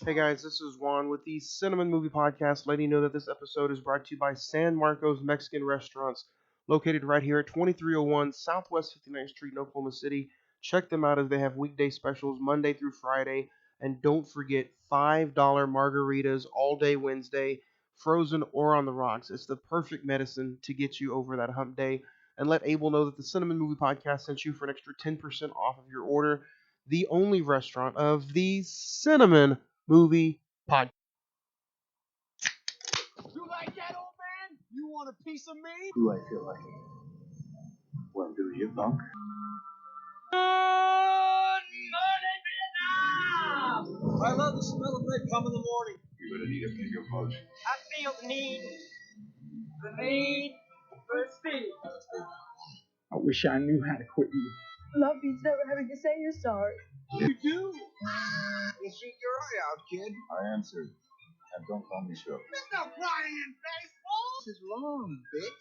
Hey guys, this is Juan with the Cine-Men Movie Podcast, letting you know that this episode is brought to you by San Marcos Mexican Restaurants, located right here at 2301 Southwest 59th Street in Oklahoma City. Check them out as they have weekday specials Monday through Friday, and don't forget $5 margaritas all day Wednesday, frozen or on the rocks. It's the perfect medicine to get you over that hump day. And let Abel know that the Cine-Men Movie Podcast sent you for an extra 10% off of your order. The only restaurant of the Cine-Men Movie Podcast. You like that, old man? You want a piece of me? Do I feel like it? Well, do you, punk? Good morning, Vietnam! I love the smell of napalm in the morning. You're gonna need a bigger boat. I feel the need for speed. I wish I knew how to quit you. Love means never having to say you're sorry. You do? You shoot your eye out, kid. I answered. And don't call me Shirley. There's no crying in baseball. This is long, bitch.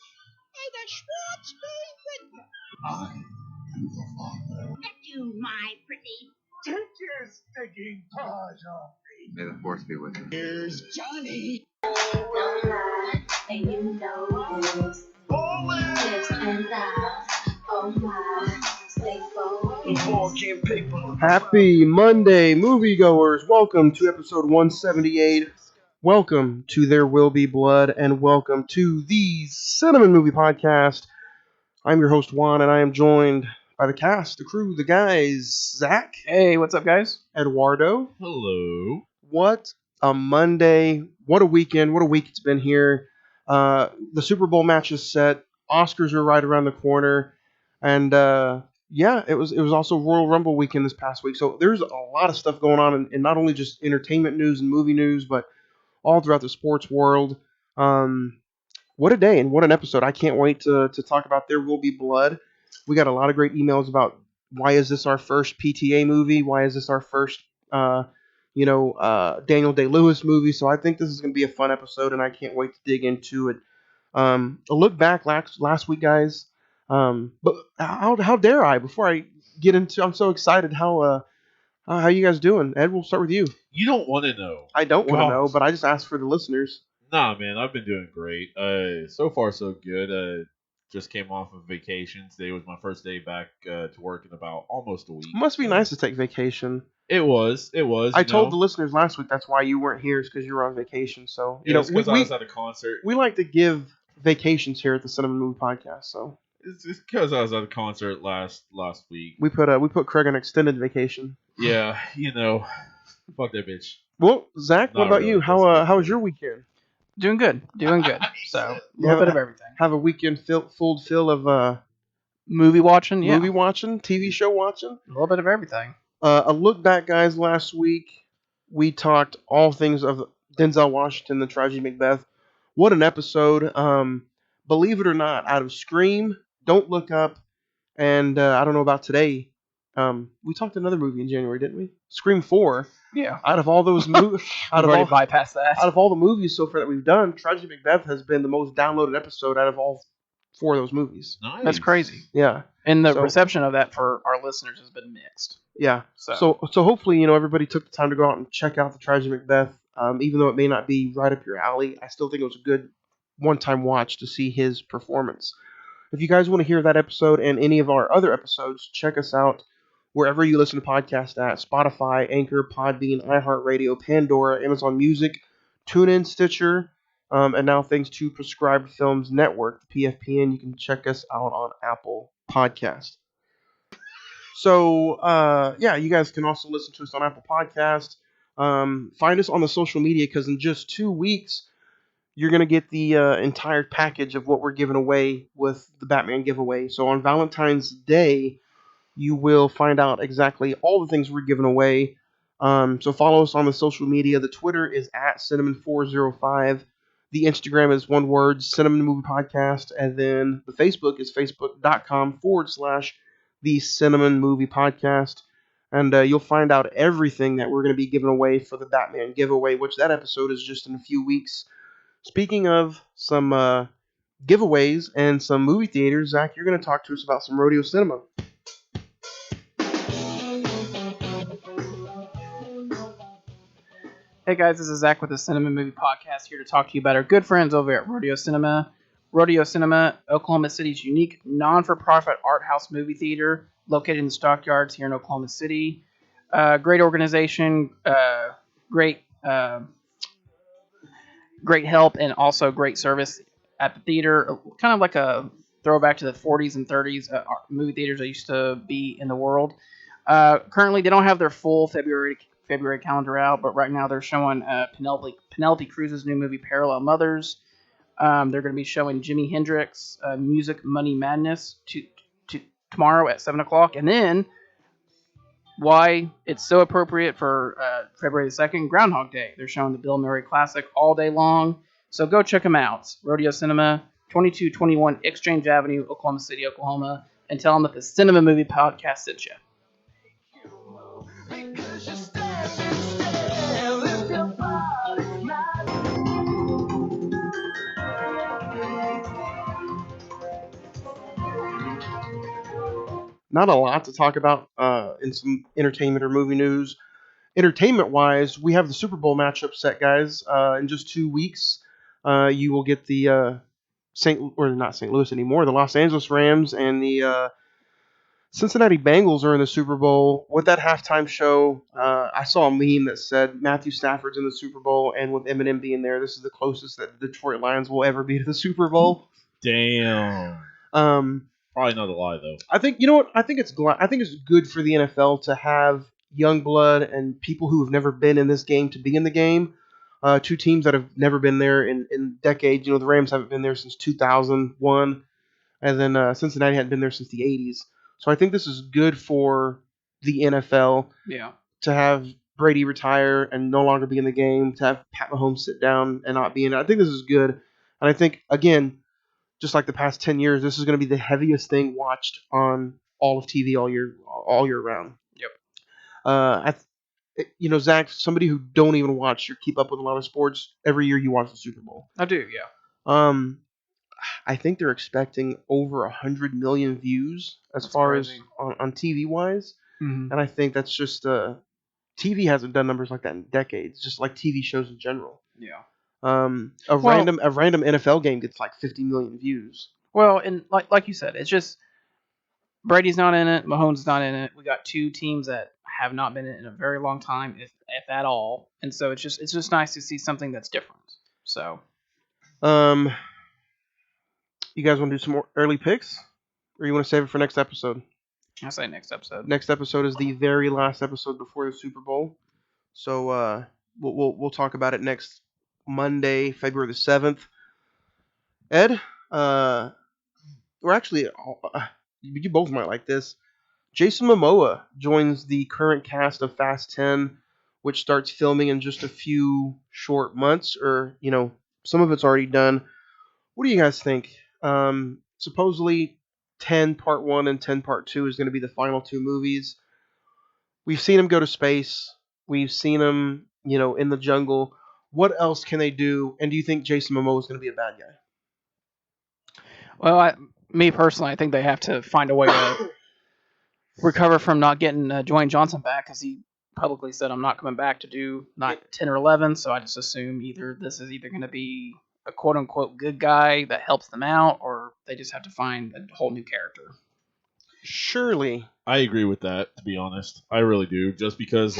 Hey, the Schwartz baby. I am the father. At you, my pretty. Take your stinking paws off me. May the force be with you. Here's Johnny. And you know this. Lips and thighs. Oh my. Stay focused. Happy Monday, moviegoers. Welcome to episode 178. Welcome to There Will Be Blood, and welcome to the Cine-Men Movie Podcast. I'm your host, Juan, and I am joined by the cast, the crew, the guys. Zach. Hey, what's up, guys? Eduardo. Hello. What a Monday. What a weekend. What a week it's been here. The Super Bowl match is set. Oscars are right around the corner. And, yeah, it was also Royal Rumble weekend this past week. So there's a lot of stuff going on in not only just entertainment news and movie news, but all throughout the sports world. What a day and what an episode. I can't wait to talk about There Will Be Blood. We got a lot of great emails about why is this our first PTA movie? Why is this our first, Daniel Day-Lewis movie? So I think this is going to be a fun episode, and I can't wait to dig into it. A look back last week, guys. But how dare I? Before I get into, I'm so excited. How you guys doing? Ed, we'll start with you. You don't want to know. I don't want to know, but I just asked for the listeners. Nah, man, I've been doing great. So far so good. Just came off of vacation. Today was my first day back to work in about almost a week. Must be nice to take vacation. It was. I told the listeners last week that's why you weren't here, is because you were on vacation. So because I was at a concert. We like to give vacations here at the Cine-Men Movie Podcast. So It's because I was at a concert last week. we put Craig on extended vacation. Yeah, fuck that bitch. Well, Zach, what about you? How was your weekend? Doing good. So, a little bit of everything. Have a weekend full of Movie watching, yeah. movie watching, TV show watching. A little bit of everything. A look back, guys. Last week we talked all things of Denzel Washington, the tragedy Macbeth. What an episode! Believe it or not, out of Scream, Don't Look Up, and I don't know about today. We talked another movie in January, didn't we? Scream 4. Yeah. Out of all those movies, bypassed that. out of all the movies so far that we've done, Tragedy Macbeth has been the most downloaded episode out of all 4 of those movies. Nice. That's crazy. Yeah. And the reception of that for our listeners has been mixed. Yeah. So hopefully, everybody took the time to go out and check out the Tragedy Macbeth. Even though it may not be right up your alley, I still think it was a good one-time watch to see his performance. If you guys want to hear that episode and any of our other episodes, check us out wherever you listen to podcasts at: Spotify, Anchor, Podbean, iHeartRadio, Pandora, Amazon Music, TuneIn, Stitcher, and now thanks to Prescribed Films Network, the PFPN, you can check us out on Apple Podcast. So, you guys can also listen to us on Apple Podcast. Find us on the social media, because in just 2 weeks, you're going to get the entire package of what we're giving away with the Batman giveaway. So on Valentine's Day, you will find out exactly all the things we're giving away. So follow us on the social media. The Twitter is at Cinemen405. The Instagram is one word, Cine-Men Movie Podcast. And then the Facebook is facebook.com/the Cine-Men Movie Podcast. And you'll find out everything that we're going to be giving away for the Batman giveaway, which that episode is just in a few weeks. Speaking of some giveaways and some movie theaters, Zach, you're going to talk to us about some rodeo cinema. Hey guys, this is Zach with the Cine-Men Movie Podcast, here to talk to you about our good friends over at Rodeo Cinema. Rodeo Cinema, Oklahoma City's unique non-for-profit art house movie theater located in the Stockyards here in Oklahoma City. Great organization, great help, and also great service at the theater. Kind of like a throwback to the 40s and 30s movie theaters that used to be in the world. Currently, they don't have their full February calendar out, but right now they're showing Penelope Cruz's new movie Parallel Mothers. They're going to be showing Jimi Hendrix Music Money Madness tomorrow at 7 o'clock. And then, why it's so appropriate for February the 2nd, Groundhog Day. They're showing the Bill Murray classic all day long. So go check them out. Rodeo Cinema, 2221 Exchange Avenue, Oklahoma City, Oklahoma. And tell them that the Cinema Movie Podcast sent you. Not a lot to talk about in some entertainment or movie news. Entertainment-wise, we have the Super Bowl matchup set, guys. In just 2 weeks, you will get the not St. Louis anymore. The Los Angeles Rams and the Cincinnati Bengals are in the Super Bowl. With that halftime show, I saw a meme that said Matthew Stafford's in the Super Bowl, and with Eminem being there, this is the closest that the Detroit Lions will ever be to the Super Bowl. Damn. Probably not a lie though. I think I think it's good for the NFL to have young blood and people who have never been in this game to be in the game. Two teams that have never been there in decades. The Rams haven't been there since 2001, and then Cincinnati hadn't been there since the 80s. So I think this is good for the NFL. Yeah. To have Brady retire and no longer be in the game, to have Pat Mahomes sit down and not be in it. I think this is good, and I think again, just like the past 10 years, this is going to be the heaviest thing watched on all of TV all year round. Yep. Zach, somebody who don't even watch or keep up with a lot of sports, every year you watch the Super Bowl. I do, yeah. I think they're expecting over 100 million views that's far crazy. As on TV wise, and I think that's just TV hasn't done numbers like that in decades, just like TV shows in general. Yeah. A random NFL game gets like 50 million views. Well, and like you said, it's just Brady's not in it, Mahomes is not in it. We got two teams that have not been in a very long time, if at all, and so it's just nice to see something that's different. So, you guys want to do some more early picks, or you want to save it for next episode? I'll say next episode. Next episode is the very last episode before the Super Bowl, so we'll talk about it next Monday, February the 7th. Ed, or actually, you both might like this. Jason Momoa joins the current cast of Fast 10, which starts filming in just a few short months, or some of it's already done. What do you guys think? Supposedly 10 Part 1 and 10 Part 2 is going to be the final two movies. We've seen him go to space. We've seen him, in the jungle. What else can they do? And do you think Jason Momoa is going to be a bad guy? Well, me personally, I think they have to find a way to recover from not getting Dwayne Johnson back, because he publicly said, I'm not coming back to do not 10 or 11, so I just assume this is either going to be a quote-unquote good guy that helps them out, or they just have to find a whole new character. Surely. I agree with that, to be honest. I really do. Just because,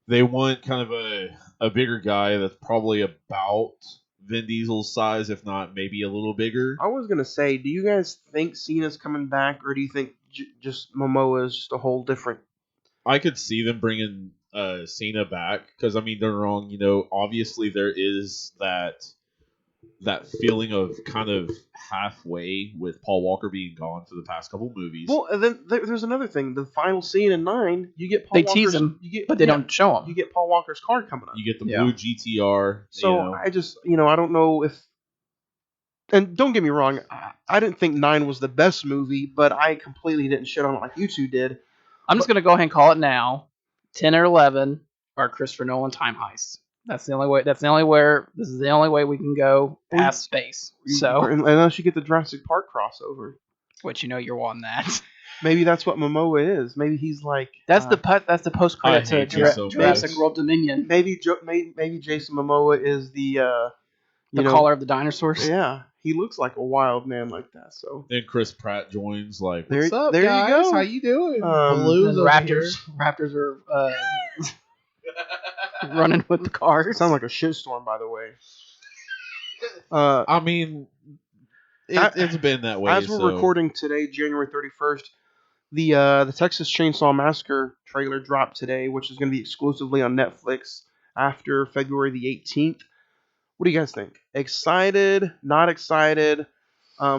they want kind of a bigger guy that's probably about Vin Diesel's size, if not maybe a little bigger. I was going to say, do you guys think Cena's coming back, or do you think just Momoa is just a whole different... I could see them bringing Cena back, because, they're wrong. Obviously there is that feeling of kind of halfway with Paul Walker being gone for the past couple movies. Well, and then there's another thing. The final scene in 9, you get Paul They Walker's... tease him, but they don't show him. You get Paul Walker's car coming up. You get the blue GTR. So I just, I don't know if... And don't get me wrong, I didn't think 9 was the best movie, but I completely didn't shit on it like you two did. I'm just going to go ahead and call it now. 10 or 11 are Christopher Nolan time heists. This is the only way we can go past space. So, unless you get the Jurassic Park crossover, which you're wanting that. Maybe that's what Momoa is. Maybe he's like That's the post I credit to hate you so Jurassic much. World Dominion. maybe Jason Momoa is The caller of the dinosaurs. Yeah, he looks like a wild man like that. So Then Chris Pratt joins. Like, There- what's up, there you guys? go. How you doing? Um, Baloo's over here. Raptors are running with the cars. sound like a shitstorm, by the way. Uh, I mean, it's been that way. as we're so. recording today, January 31st, the Texas Chainsaw Massacre trailer dropped today, which is going to be exclusively on Netflix after February the 18th. What do you guys think? Excited? Not excited?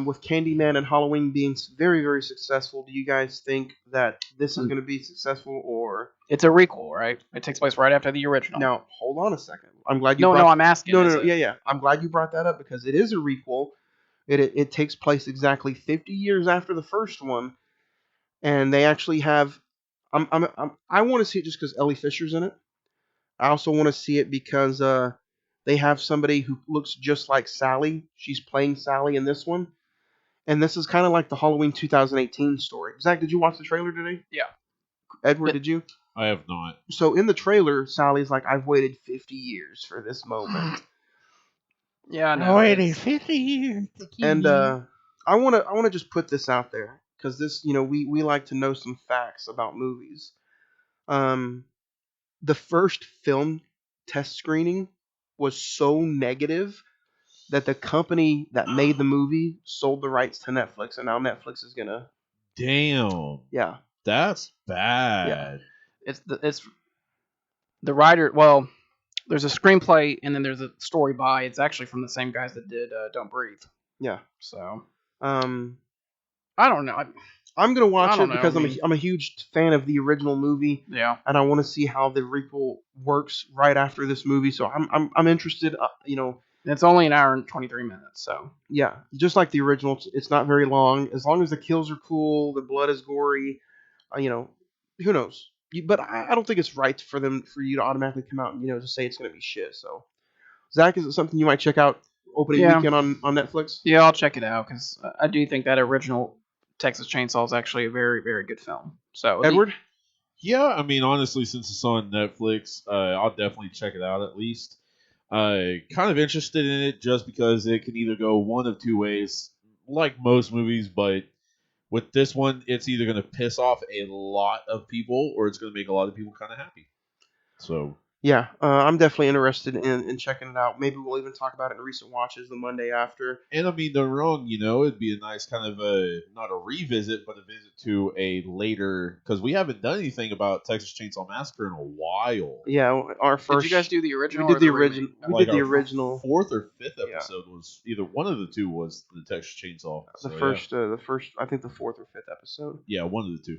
With Candyman and Halloween being very, very successful, do you guys think that this is going to be successful, or It's a requel, right? It takes place right after the original. now? Hold on a second. I'm glad you. No, I'm asking. No, is no, it? yeah. I'm glad you brought that up because it is a requel. It takes place exactly 50 years after the first one, and they actually have. I want to see it just because Ellie Fisher's in it. I also want to see it because they have somebody who looks just like Sally. She's playing Sally in this one. And this is kind of like the Halloween 2018 story. Zach, did you watch the trailer today? Yeah. Edward, did you? I have not. So in the trailer, Sally's like, I've waited 50 years for this moment. Yeah, I know. 50 years. And I wanna just put this out there because this, we like to know some facts about movies. The first film test screening was so negative that the company that made the movie sold the rights to Netflix, and now Netflix is gonna. Damn. Yeah. That's bad. It's the writer. Well, there's a screenplay and then there's a story by. It's actually from the same guys that did Don't Breathe. Yeah. So Um, I don't know. I'm gonna watch I it don't know, because I mean- I'm a huge fan of the original movie, Yeah. and I want to see how the requel works right after this movie. So I'm interested. It's only an hour and 23 minutes. So Yeah, just like the original, it's not very long. As long as the kills are cool, the blood is gory, who knows? But I don't think it's right for you to automatically come out and to say it's gonna be shit. So Zach, is it something you might check out opening Yeah. weekend on Netflix? yeah, I'll check it out because I do think that original Texas Chainsaw is actually a very, very good film. So Edward? Yeah, I mean, honestly, since it's on Netflix, I'll definitely check it out at least. Kind of interested in it just because it can either go one of two ways, like most movies, but with this one, it's either going to piss off a lot of people or it's going to make a lot of people kind of happy. So, Yeah, I'm definitely interested in checking it out. Maybe we'll even talk about it in recent watches the Monday after. and I mean, don't wrong, it'd be a nice kind of not a revisit, but a visit to a later, because we haven't done anything about Texas Chainsaw Massacre in a while. Yeah, our first. did you guys do the original? We did or the remake? original. We Like did the our original. Fourth or fifth Yeah. episode was either one of the two was the Texas Chainsaw. The So, first, I think the fourth or fifth episode. yeah, one of the two.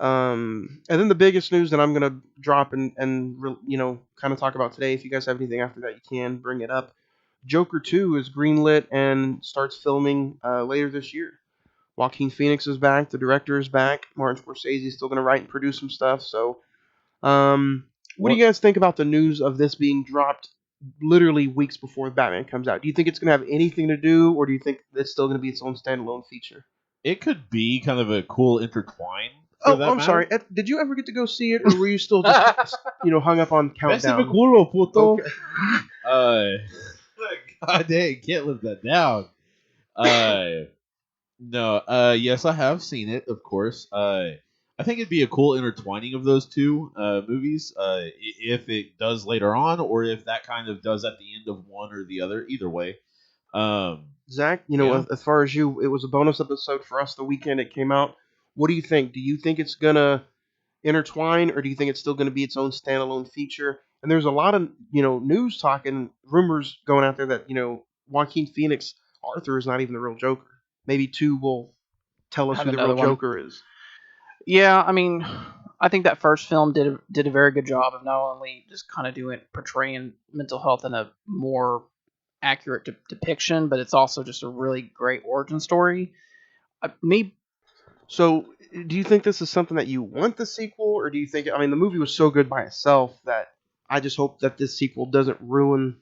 And then the biggest news that I'm gonna drop and kind of talk about today. If you guys have anything after that, you can bring it up. Joker 2 is greenlit and starts filming later this year. Joaquin Phoenix is back. The director is back. Martin Scorsese is still gonna write and produce some stuff. So, what do you guys think about the news of this being dropped literally weeks before Batman comes out? Do you think it's gonna have anything to do, or do you think it's still gonna be its own standalone feature? It could be kind of a cool intertwine. Oh, I'm sorry. Did you ever get to go see it, or were you still just hung up on Countdown? culo, puto. Okay. God dang, can't live that down. No, yes, I have seen it, of course. I think it'd be a cool intertwining of those two movies, if it does later on, or if that kind of does at the end of one or the other. Either way. Zach, Yeah. as far as you, it was a bonus episode for us the weekend it came out. What do you think? Do you think it's gonna intertwine, or do you think it's still gonna be its own standalone feature? And there's a lot of news talking, rumors going out there that Joaquin Phoenix Arthur is not even the real Joker. Maybe 2 will tell us Have who the another real one. Joker is. Yeah, I mean, I think that first film did a very good job of not only just kind of portraying mental health in a more accurate depiction, but it's also just a really great origin story. So, do you think this is something that you want the sequel, or do you think? I mean, the movie was so good by itself that I just hope that this sequel doesn't ruin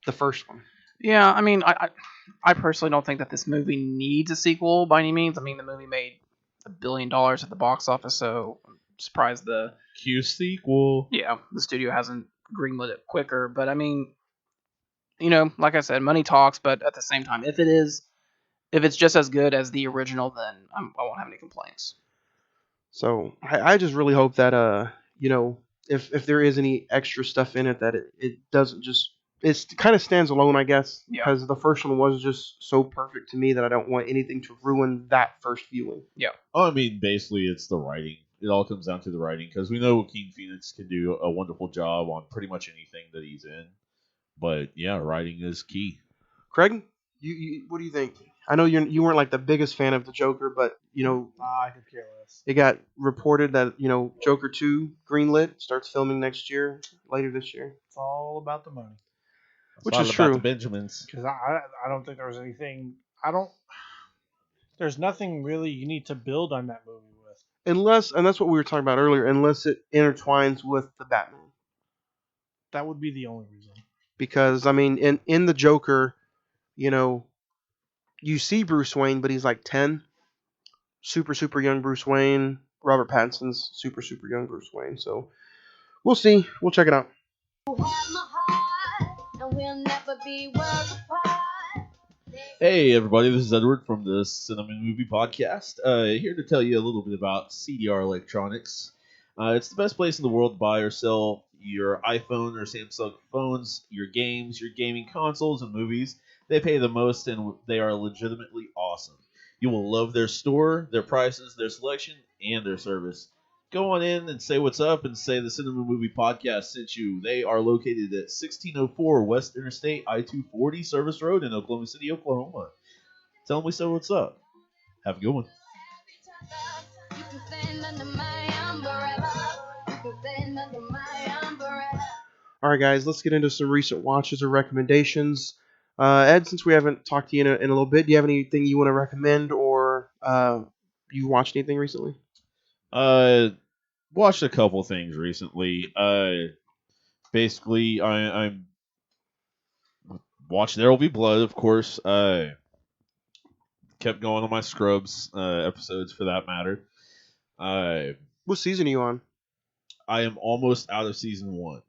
the first one. Yeah, I mean, I personally don't think that this movie needs a sequel by any means. I mean, the movie made $1 billion at the box office. So I'm surprised the sequel. the studio hasn't greenlit it quicker. But I mean, like I said, money talks. But at the same time, if it's just as good as the original, then I won't have any complaints. So I just really hope that if there is any extra stuff in it, that it doesn't just it kind of stands alone, I guess, Yeah. because the first one was just so perfect to me that I don't want anything to ruin that first viewing. Yeah. Oh, I mean, basically, it's the writing. It all comes down to the writing because we know Joaquin Phoenix can do a wonderful job on pretty much anything that he's in. But yeah, writing is key. Craig, you what do you think? I know you weren't like the biggest fan of the Joker, but I could care less. it got reported that Joker 2 greenlit starts filming next year, later this year. It's all about the money. Which It's is all true. about the Benjamins. Because I don't think there was anything. There's nothing really you need to build on that movie with. Unless, and that's what we were talking about earlier, unless it intertwines with the Batman. That would be the only reason. Because, I mean, in the Joker, you see Bruce Wayne, but he's like 10. Super, super young Bruce Wayne. Robert Pattinson's super, super young Bruce Wayne. So, we'll see. We'll check it out. Hey everybody, this is Edward from the Cine-Men Movie Podcast. Here to tell you a little bit about CDR Electronics. It's the best place in the world to buy or sell your iPhone or Samsung phones, your games, your gaming consoles, and movies. They pay the most and they are legitimately awesome. You will love their store, their prices, their selection, and their service. Go on in and say what's up and say the Cine-Men Movie Podcast sent you. They are located at 1604 West Interstate I-240 Service Road in Oklahoma City, Oklahoma. Tell them we said what's up. Have a good one. All right, guys, let's get into some recent watches or recommendations. Ed, since we haven't talked to you in a little bit, do you have anything you want to recommend, or you watched anything recently? Watched a couple things recently. Basically, I'm watching There Will Be Blood, of course. Kept going on my Scrubs episodes for that matter. What season are you on? I am almost out of season 1.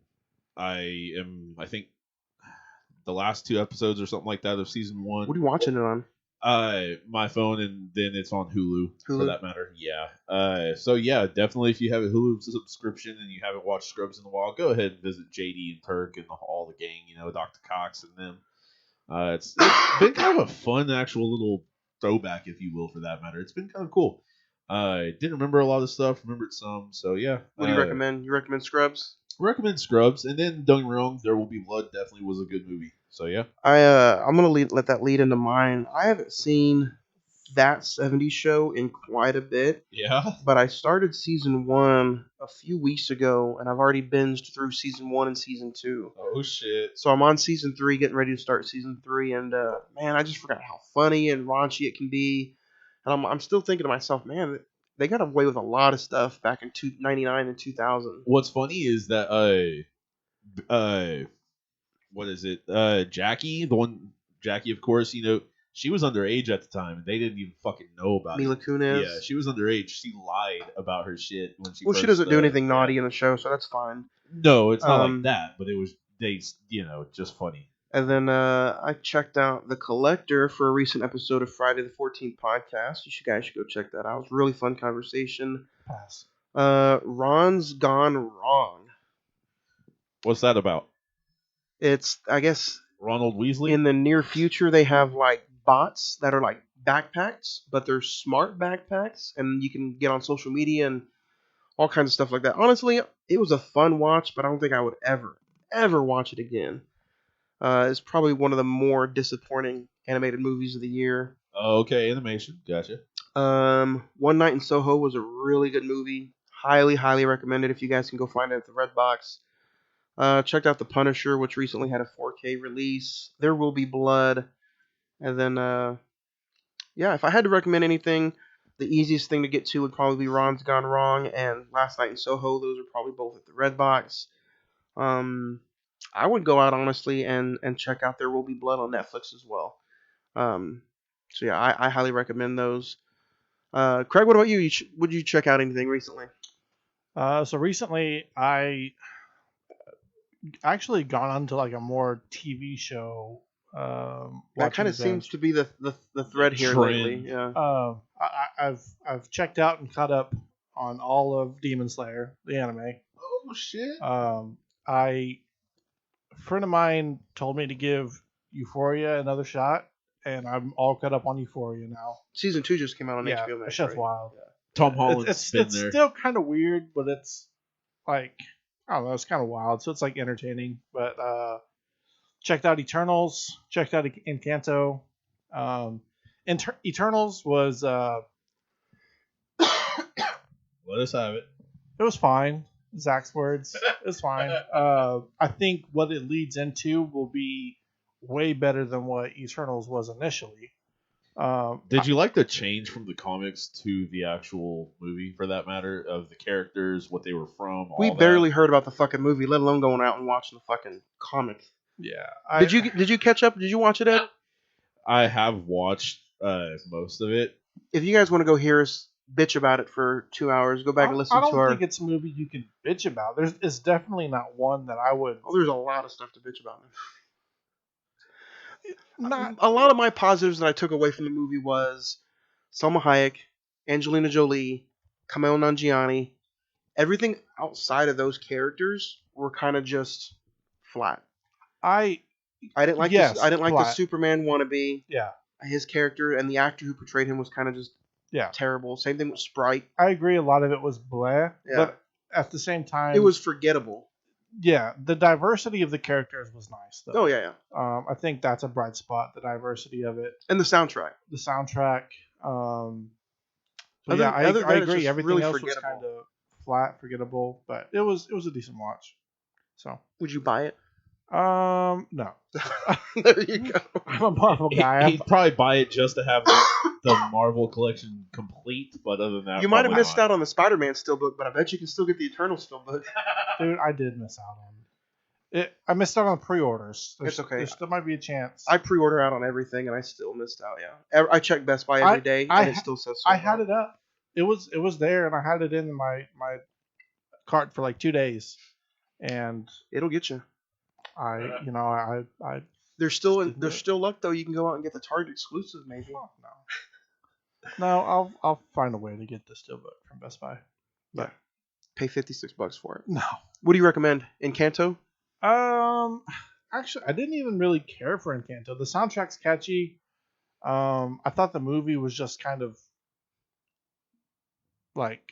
I think, the last 2 episodes or something like that of season 1. What are you watching it on? My phone, and then it's on Hulu for Hulu? that matter. Yeah. So yeah, definitely if you have a Hulu subscription and you haven't watched Scrubs in a while, go ahead and visit JD and Turk and all the gang. Dr. Cox and them. It's been kind of a fun actual little throwback, if you will, for that matter. It's been kind of cool. Didn't remember a lot of stuff, remembered some. So yeah. What do you recommend? You recommend Scrubs? Recommend Scrubs, and then don't get me wrong, There Will Be Blood definitely was a good movie. So yeah. I'm gonna let that lead into mine. I haven't seen that '70s show in quite a bit. Yeah. But I started season 1 a few weeks ago, and I've already binged through season 1 and season 2. Oh shit. So I'm on season 3, getting ready to start season 3, and man, I just forgot how funny and raunchy it can be. And I'm still thinking to myself, man, they got away with a lot of stuff back in 1999 and 2000. What's funny is that what is it? Jackie, Jackie, of course, she was underage at the time, and they didn't even fucking know about Mila it. Kunis. Yeah, she was underage. She lied about her shit when she. Well, she doesn't do anything naughty in the show, so that's fine. No, it's not like that, but it was just funny. And then I checked out The Collector for a recent episode of Friday the 14th podcast. You guys should go check that out. It was a really fun conversation. Pass. Ron's Gone Wrong. What's that about? It's, I guess, Ronald Weasley? in the near future, they have like bots that are like backpacks, but they're smart backpacks, and you can get on social media and all kinds of stuff like that. Honestly, it was a fun watch, but I don't think I would ever watch it again. It's probably one of the more disappointing animated movies of the year. Oh, okay, animation. Gotcha. One Night in Soho was a really good movie. Highly, highly recommended if you guys can go find it at the Redbox. Checked out The Punisher, which recently had a 4K release. There Will Be Blood. And then, if I had to recommend anything, the easiest thing to get to would probably be Ron's Gone Wrong and Last Night in Soho. Those are probably both at the Redbox. I would go out, honestly, and check out There Will Be Blood on Netflix as well. I highly recommend those. Craig, what about you? Would you check out anything recently? So recently, I actually gone onto like a more TV show. That kind Watching of seems binge. to be the thread here Trend. lately. Yeah. I've checked out and caught up on all of Demon Slayer, the anime. Oh shit! A friend of mine told me to give Euphoria another shot, and I'm all caught up on Euphoria now. Season 2 just came out on Yeah, HBO Max. it's just right? wild. Tom Holland's It's been there. still kind of weird, but it's like I don't know, it's kind of wild. So it's like entertaining. But checked out Eternals, checked out Encanto. Eternals was Let us have it. it was fine. Zach's words. It was fine. I think what it leads into will be way better than what Eternals was initially. Did you like the change from the comics to the actual movie, for that matter, of the characters, what they were from? We all barely that? heard about the fucking movie, let alone going out and watching the fucking comic. Yeah. Did you catch up? Did you watch it, Ed? I have watched most of it. If you guys want to go hear us bitch about it for 2 hours, go back and listen I to don't our. think it's a movie you can bitch about. It's definitely not one that I would. Oh, there's a lot of stuff to bitch about. Not. A lot of my positives that I took away from the movie was Salma Hayek, Angelina Jolie, Kumail Nanjiani. Everything outside of those characters were kind of just flat. I didn't like Yes, this. I didn't like the flat. Superman wannabe. Yeah. His character and the actor who portrayed him was kind of just Yeah. terrible. Same thing with Sprite. I agree. A lot of it was blah. Yeah. But at the same time, It was forgettable. Yeah, the diversity of the characters was nice, though. Oh yeah. I think that's a bright spot, the diversity of it. And the soundtrack. The soundtrack. Other I than that, it's agree. just Everything really else was forgettable. kind of flat, forgettable, but it was a decent watch. So, Would you buy it? no. There you go. I'm a Marvel guy. He'd probably buy it just to have the Marvel collection complete, but other than that, You might have probably missed not. out on the Spider-Man steelbook, but I bet you can still get the Eternal steelbook. Dude, I did miss out on it. I missed out on pre-orders. It's okay. There still might be a chance. I pre-order out on everything, and I still missed out. Yeah, I check Best Buy every day, and it still says. I had it up. It was there, and I had it in my cart for like 2 days, and It'll get you. I There's still luck though. You can go out and get the Target exclusive, maybe. oh, no, I'll find a way to get the steelbook from Best Buy. But Pay $56 for it. no. What do you recommend? Encanto? Actually, I didn't even really care for Encanto. The soundtrack's catchy. I thought the movie was just kind of like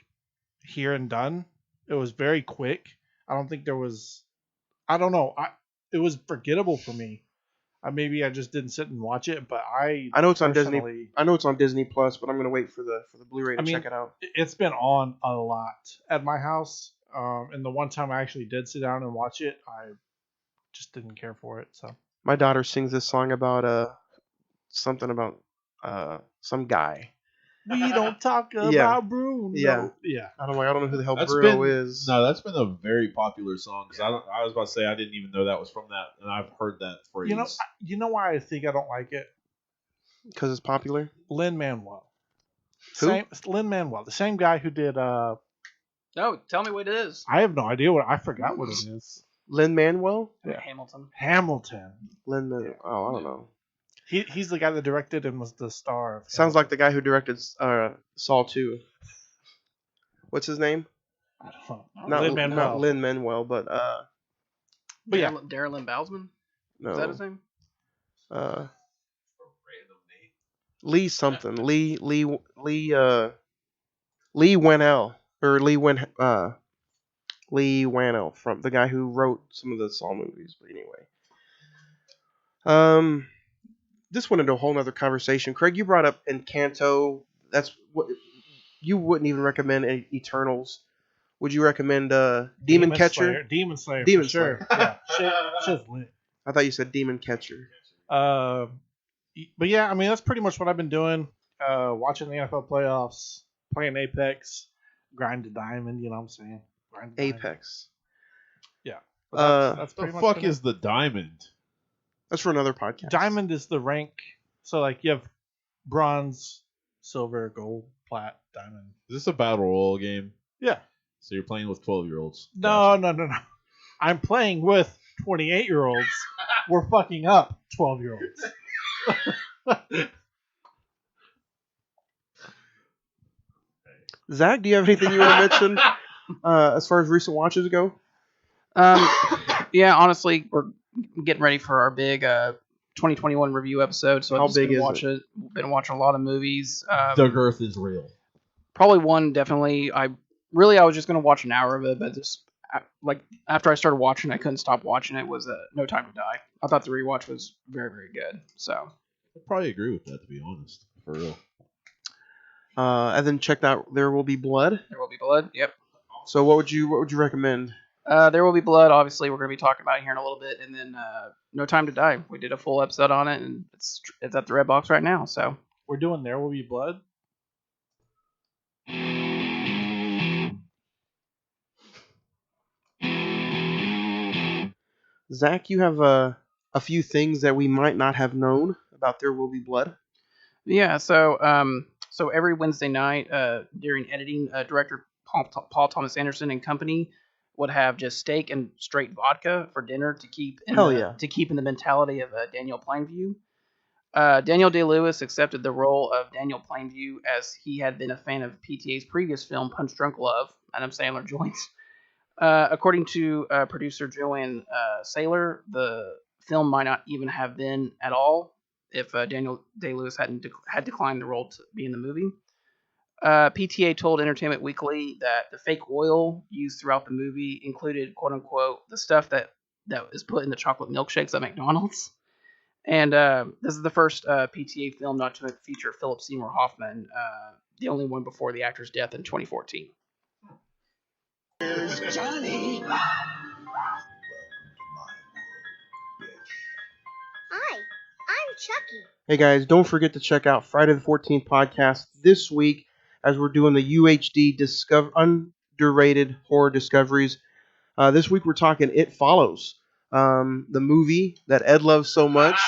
here and done. It was very quick. I don't think there was. I don't know. It was forgettable for me. Maybe I just didn't sit and watch it, but I know it's on Disney. personally- I know it's on Disney Plus, but I'm gonna wait for the Blu-ray to check it out. It's been on a lot at my house, and the one time I actually did sit down and watch it, I just didn't care for it. So My daughter sings this song about something about some guy. we don't talk about Yeah. Bruno. Yeah. Yeah. I don't know who the hell That's Bruno been is. No, that's been a very popular song. Because I was about to say I didn't even know that was from that, and I've heard that phrase. You know why I think I don't like it? Because it's popular. Lin-Manuel. Who? Lin-Manuel, the same guy who did. No, tell me what it is. I have no idea I forgot what it is. Lin-Manuel? Yeah. Hamilton. Hamilton. Lin-Manuel. Oh, I don't know. He's the guy that directed and was the star of Sounds like the guy who directed Saw 2. What's his name? I don't know. Not Lin-Manuel. Not Lin-Manuel, but But yeah. Darylyn Bousman? no. Is that his name? Lee something. Lee Whannell or Lee Whannell, from the guy who wrote some of the Saw movies. But anyway, this went into a whole nother conversation. Craig, you brought up Encanto. That's what you wouldn't even recommend Eternals. Would you recommend Demon Catcher? Demon Slayer. Demon for sure. Slayer. Yeah. Shit's lit. I thought you said Demon Catcher. But yeah, I mean that's pretty much what I've been doing. Watching the NFL playoffs, playing Apex, grind to diamond. You know what I'm saying? Grind to diamond. Apex. Yeah. But that's the pretty much fuck been is the diamond? That's for another podcast. Diamond is the rank. So like you have bronze, silver, gold, plat, diamond. Is this a battle royale game? Yeah. So you're playing with 12-year-olds? No. I'm playing with 28-year-olds. We're fucking up 12-year-olds. Zach, do you have anything you want to mention as far as recent watches go? Yeah, honestly, we're getting ready for our big 2021 review episode. So How I've just big been is it? been watching a lot of movies. The girth is real. Probably one, definitely. I was just gonna watch an hour of it, but just like after I started watching, I couldn't stop watching it. Was No Time to Die. I thought the rewatch was very, very good. So I'd probably agree with that, to be honest. For real. And then check out There Will Be Blood. There Will Be Blood. Yep. So what would you recommend? There Will Be Blood. Obviously, we're gonna be talking about it here in a little bit, and then No Time to Die. We did a full episode on it, and it's at the Red Box right now. So We're doing There Will Be Blood. Zach, you have a few things that we might not have known about There Will Be Blood. yeah. So every Wednesday night, during editing, director Paul Thomas Anderson and company would have just steak and straight vodka for dinner to keep in the mentality of Daniel Plainview. Daniel Day-Lewis accepted the role of Daniel Plainview as he had been a fan of PTA's previous film Punch Drunk Love, Adam Sandler joins. According to producer Joanne Saylor, the film might not even have been at all if Daniel Day-Lewis had declined the role to be in the movie. PTA told Entertainment Weekly that the fake oil used throughout the movie included, quote unquote, the stuff that is put in the chocolate milkshakes at McDonald's. And this is the first PTA film not to feature Philip Seymour Hoffman, the only one before the actor's death in 2014. Here's Johnny. Hi, I'm Chucky. Hey guys, don't forget to check out Friday the 14th podcast this week as we're doing the UHD underrated horror discoveries. This week we're talking It Follows, the movie that Ed loves so much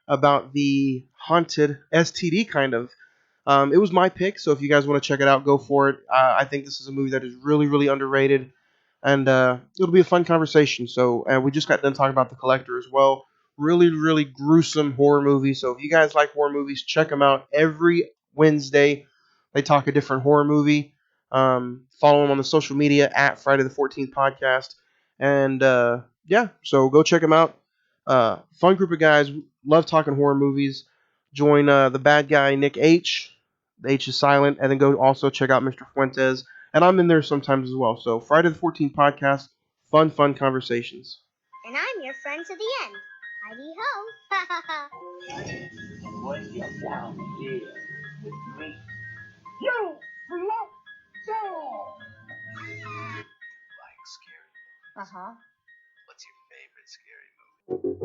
about the haunted STD kind of. It was my pick, so if you guys want to check it out, go for it. I think this is a movie that is really, really underrated, and it'll be a fun conversation. So we just got done talking about The Collector as well. Really, really gruesome horror movie. So if you guys like horror movies, check them out. Every Wednesday, they talk a different horror movie. Follow them on the social media at Friday the 14th podcast. And yeah, so go check them out. Fun group of guys. Love talking horror movies. Join the bad guy, Nick H. The H is silent. And then go also check out Mr. Fuentes. And I'm in there sometimes as well. So Friday the 14th podcast. Fun conversations. And I'm your friend to the end. Heidi ho. What you down here with me? You belong down. Like scary. Uh-huh. What's your favorite scary movie?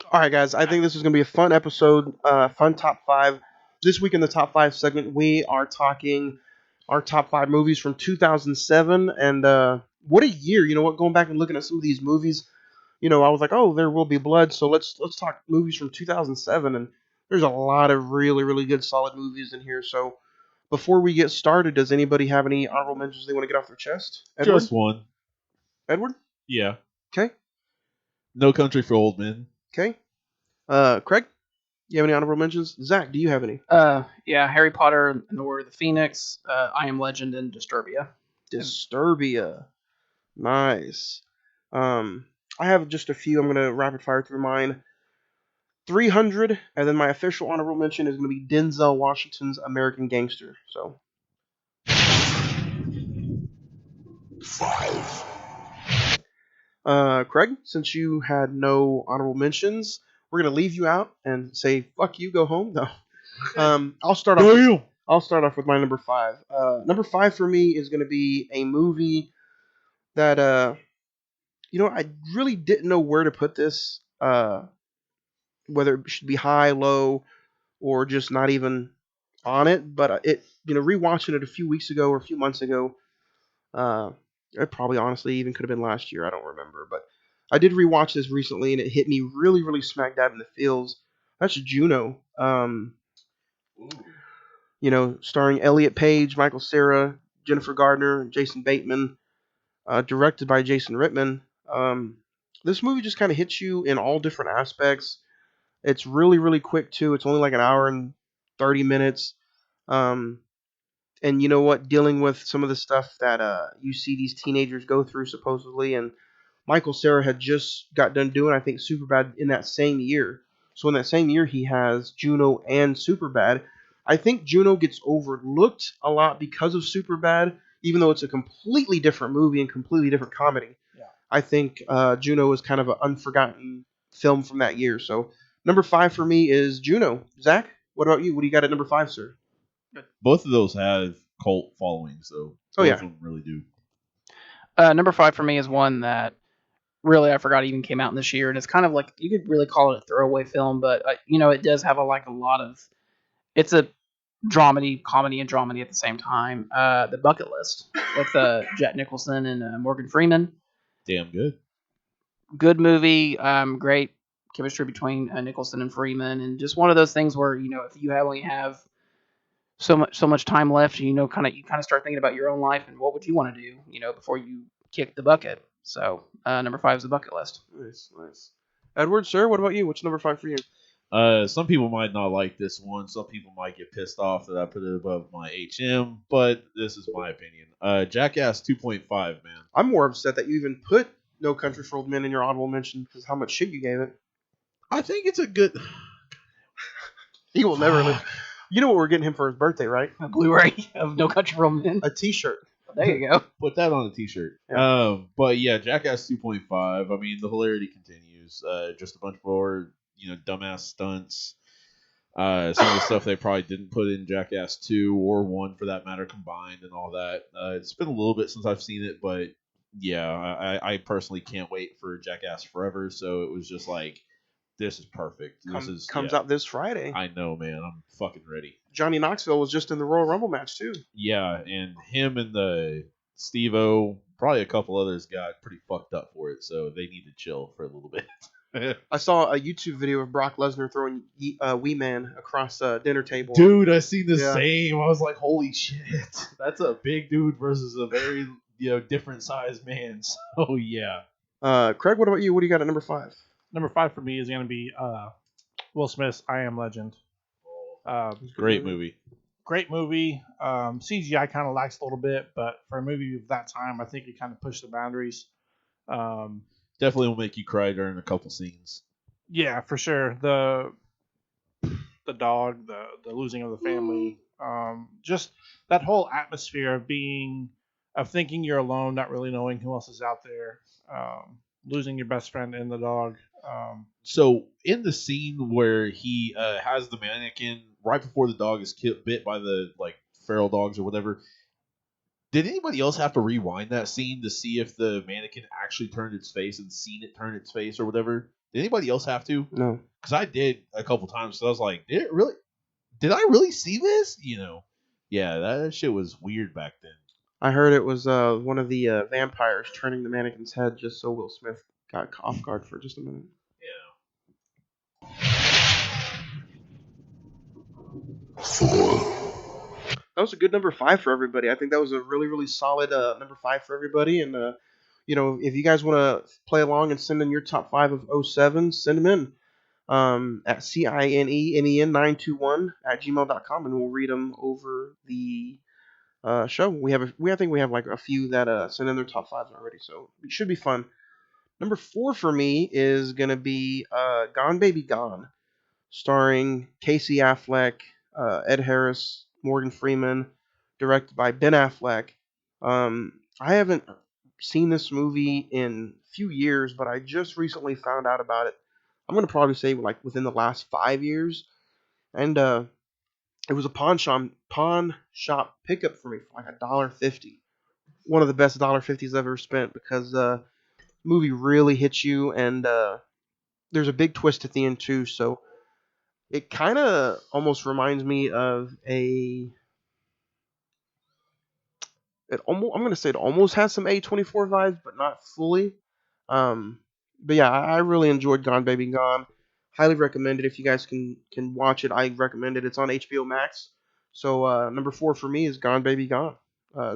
All right, guys. I think this is going to be a fun episode, fun top five. This week in the top five segment, we are talking our top five movies from 2007. And what a year! You know what? Going back and looking at some of these movies, I was like, oh, There Will Be Blood. So let's talk movies from 2007. And there's a lot of really, really good, solid movies in here. So before we get started, does anybody have any honorable mentions they want to get off their chest? Edward? Just one. Edward? Yeah. Okay. No Country for Old Men. Okay. Craig? You have any honorable mentions? Zach, do you have any? Yeah, Harry Potter and the Order of the Phoenix, I Am Legend, and Disturbia. Disturbia. Nice. I have just a few. I'm going to rapid fire through mine. 300, and then my official honorable mention is going to be Denzel Washington's American Gangster. So. 5. Craig, since you had no honorable mentions, we're going to leave you out and say, fuck you, go home. No. I'll start off. I'll start off with my number 5. Number 5 for me is going to be a movie that I really didn't know where to put this, whether it should be high, low, or just not even on it. But rewatching it a few weeks ago or a few months ago, uh, it probably honestly even could have been last year. I don't remember, but I did rewatch this recently, and it hit me really, really smack dab in the feels. That's Juno. Starring Elliot Page, Michael Cera, Jennifer Gardner, Jason Bateman, directed by Jason Rittman. This movie just kind of hits you in all different aspects. It's really, really quick too. It's only like an hour and 30 minutes. Um, and you know what? Dealing with some of the stuff that you see these teenagers go through, supposedly, and Michael Cera had just got done doing, I think, Superbad in that same year. So in that same year, he has Juno and Superbad. I think Juno gets overlooked a lot because of Superbad, even though it's a completely different movie and completely different comedy. Yeah. I think Juno is kind of an unforgotten film from that year. So number 5 for me is Juno. Zach, what about you? What do you got at number 5, sir? Both of those have cult followings, so Oh, both yeah. of them really do. Number 5 for me is one that really I forgot even came out this year, and it's kind of like you could really call it a throwaway film, but it does have a lot of. It's a dramedy, comedy, and dramedy at the same time. The Bucket List with Jack Nicholson and Morgan Freeman. Damn good. Good movie. Great chemistry between Nicholson and Freeman, and just one of those things where if you only have so much time left, you kind of start thinking about your own life and what would you want to do, before you kick the bucket. So number 5 is The Bucket List. Nice. Edward, sir, what about you? What's number 5 for you? Some people might not like this one. Some people might get pissed off that I put it above my HM, but this is my opinion. Jackass 2.5, man. I'm more upset that you even put No Country for Old Men in your honorable mention because how much shit you gave it. I think it's a good. He will never live. You know what we're getting him for his birthday, right? A Blu-ray of No Country for Old Men. A T-shirt. There you go. Put that on a T-shirt. Yeah. But yeah, Jackass 2.5. I mean, the hilarity continues. Just a bunch more, dumbass stunts. Some of the stuff they probably didn't put in Jackass 2 or 1 for that matter combined and all that. It's been a little bit since I've seen it, but yeah, I personally can't wait for Jackass Forever. So it was just like, this is perfect. Comes out this Friday. I know, man. I'm fucking ready. Johnny Knoxville was just in the Royal Rumble match too. Yeah, and him and the Steve-O, probably a couple others got pretty fucked up for it, so they need to chill for a little bit. I saw a YouTube video of Brock Lesnar throwing Wee Man across a dinner table. Dude, I seen the Yeah. same. I was like, holy shit. That's a big dude versus a very different sized man. So yeah. Craig, what about you? What do you got at number 5? Number 5 for me is going to be Will Smith's I Am Legend. Great movie. Great movie. CGI kind of lacks a little bit, but for a movie of that time, I think it kind of pushed the boundaries. Definitely will make you cry during a couple scenes. Yeah, for sure. The dog, the losing of the family, just that whole atmosphere of thinking you're alone, not really knowing who else is out there, losing your best friend and the dog. So in the scene where he has the mannequin right before the dog is bit by the feral dogs or whatever, did anybody else have to rewind that scene to see if the mannequin actually turned its face and seen it turn its face or whatever? Did anybody else have to? No. Because I did a couple times. So I was like, did I really see this? Yeah, that shit was weird back then. I heard it was one of the vampires turning the mannequin's head just so Will Smith got off guard for just a minute. That was a good number 5 for everybody. I think that was a really, really solid number 5 for everybody. And, if you guys want to play along and send in your top 5 of 07, send them in at CINEMEN921 and we'll read them over the show. I think we have like a few that sent in their top 5s already, so it should be fun. Number 4 for me is going to be Gone Baby Gone, starring Casey Affleck, Ed Harris, Morgan Freeman, directed by Ben Affleck. I haven't seen this movie in a few years, but I just recently found out about it. I'm going to probably say like within the last 5 years. And It was a pawn shop pickup for me for like $1.50. One of the best $1.50s I've ever spent because movie really hits you, and there's a big twist at the end too. So it kind of almost reminds me of a. I'm gonna say it almost has some A24 vibes, but not fully. Um, but yeah, I really enjoyed Gone Baby Gone. Highly recommend it if you guys can watch it. I recommend it. It's on HBO Max. So number 4 for me is Gone Baby Gone.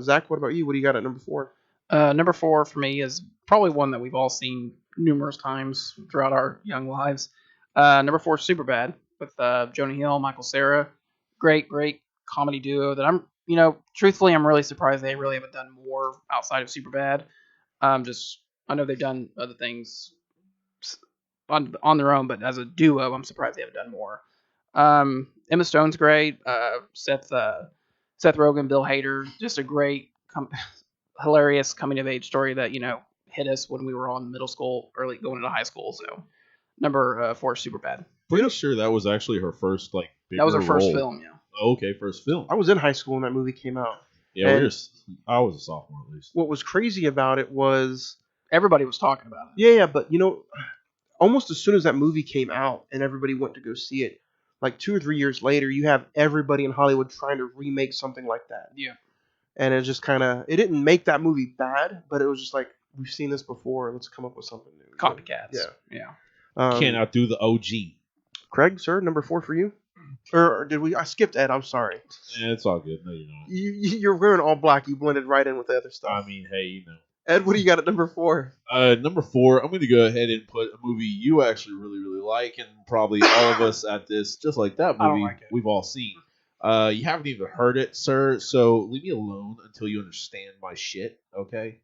Zach, what about you? What do you got at number 4? Number 4 for me is probably one that we've all seen numerous times throughout our young lives. Number 4 is Superbad with Jonah Hill, Michael Cera. Great comedy duo that truthfully, I'm really surprised they really haven't done more outside of Superbad. I know they've done other things on their own, but as a duo, I'm surprised they haven't done more. Emma Stone's great. Seth Rogen, Bill Hader, just a great, hilarious coming of age story that hit us when we were on middle school, early going into high school. So number 4 is Superbad. Pretty sure that was actually her first bigger That was her first role. film. Yeah. Oh, okay, first film. I was in high school when that movie came out. Yeah, And I was a sophomore at least. what was crazy about it was Everybody was talking about it. yeah, but almost as soon as that movie came out and everybody went to go see it, like 2 or 3 years later, you have everybody in Hollywood trying to remake something like that. Yeah. And it just it didn't make that movie bad, but it was just like, we've seen this before, let's come up with something new. Copycats. Yeah. Can't outdo the OG. Craig, sir, number 4 for you? Or did we? I skipped Ed. I'm sorry. Yeah, it's all good. No, you're not. You're wearing all black. You blended right in with the other stuff. I mean, hey, Ed, what do you got at number 4? Number 4, I'm going to go ahead and put a movie you actually really, really like, and probably all of us at this, just like that movie, I don't like it. we've all seen. You haven't even heard it, sir, so leave me alone until you understand my shit, okay?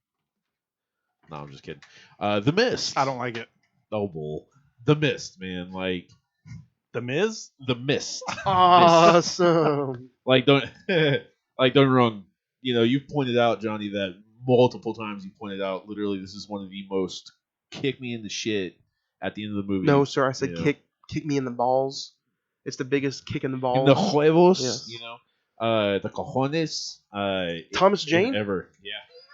No, I'm just kidding. The Mist. I don't like it. Oh, bull. The Mist, man. The Miz? The Mist. Awesome. Don't get me wrong. You've pointed out, Johnny, that multiple times you pointed out, literally, this is one of the most kick me in the shit at the end of the movie. No, sir. I said kick me in the balls. It's the biggest kick in the balls. In the huevos, Yes. the cojones. Thomas Jane? Ever,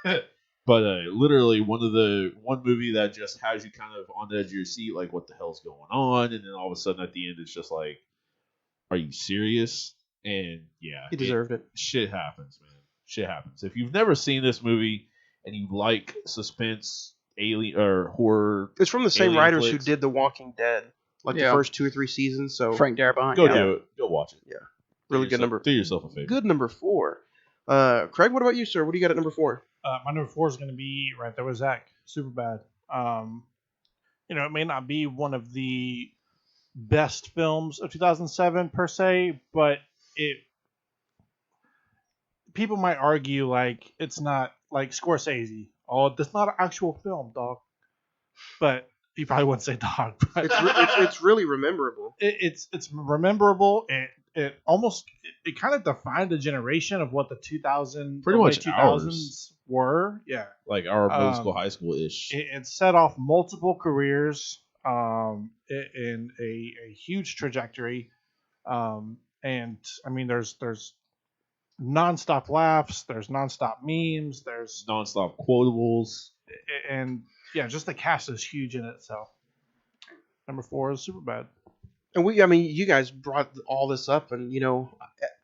yeah. But literally one movie that just has you kind of on the edge of your seat, like what the hell's going on, and then all of a sudden at the end it's just like, are you serious? And yeah, He deserved it. Shit happens, man. Shit happens. If you've never seen this movie and you like suspense, alien or horror, It's from the same alien writers who flicks, did The Walking Dead, the Yeah. first 2 or 3 seasons. So Frank Darabont. go yeah. do it. Go watch it. really good number. Do yourself a favor. Good number 4. Craig, what about you, sir? What do you got at number 4? My number 4 is going to be right there with Zach. Superbad. It may not be one of the best films of 2007 per se, but people might argue it's not like Scorsese. Oh, that's not an actual film, dog. But you probably wouldn't say dog. But It's really rememberable. it's rememberable. It almost kind of defined a generation of what the 2000s, Pretty much 2000s ours. were. Yeah. Like our middle school, high school ish. It set off multiple careers in a huge trajectory. And I mean, there's nonstop laughs, there's nonstop memes, there's Nonstop quotables. and yeah, just the cast is huge in it. So number 4 is Superbad. And you guys brought all this up, and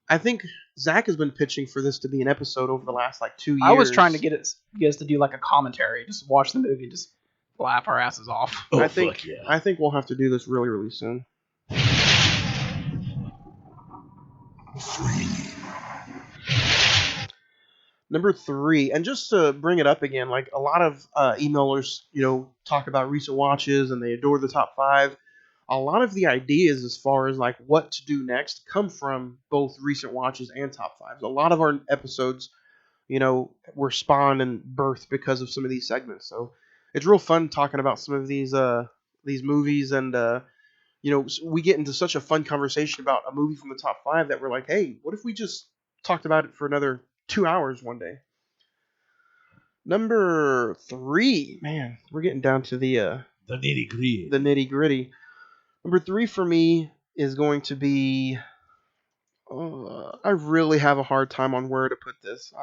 I think Zach has been pitching for this to be an episode over the last 2 years. I was trying to get us to do a commentary, just watch the movie, just laugh our asses off. Oh, I think fuck yeah. I think we'll have to do this really, really soon. Number 3, and just to bring it up again, a lot of emailers, talk about recent watches and they adore the top 5. A lot of the ideas as far as what to do next come from both recent watches and top 5s. A lot of our episodes, were spawned and birthed because of some of these segments. So it's real fun talking about some of these movies, and we get into such a fun conversation about a movie from the top 5 that we're like, hey, what if we just talked about it for another 2 hours one day? Number 3, man, we're getting down to the nitty gritty. Number 3 for me is going to be, I really have a hard time on where to put this.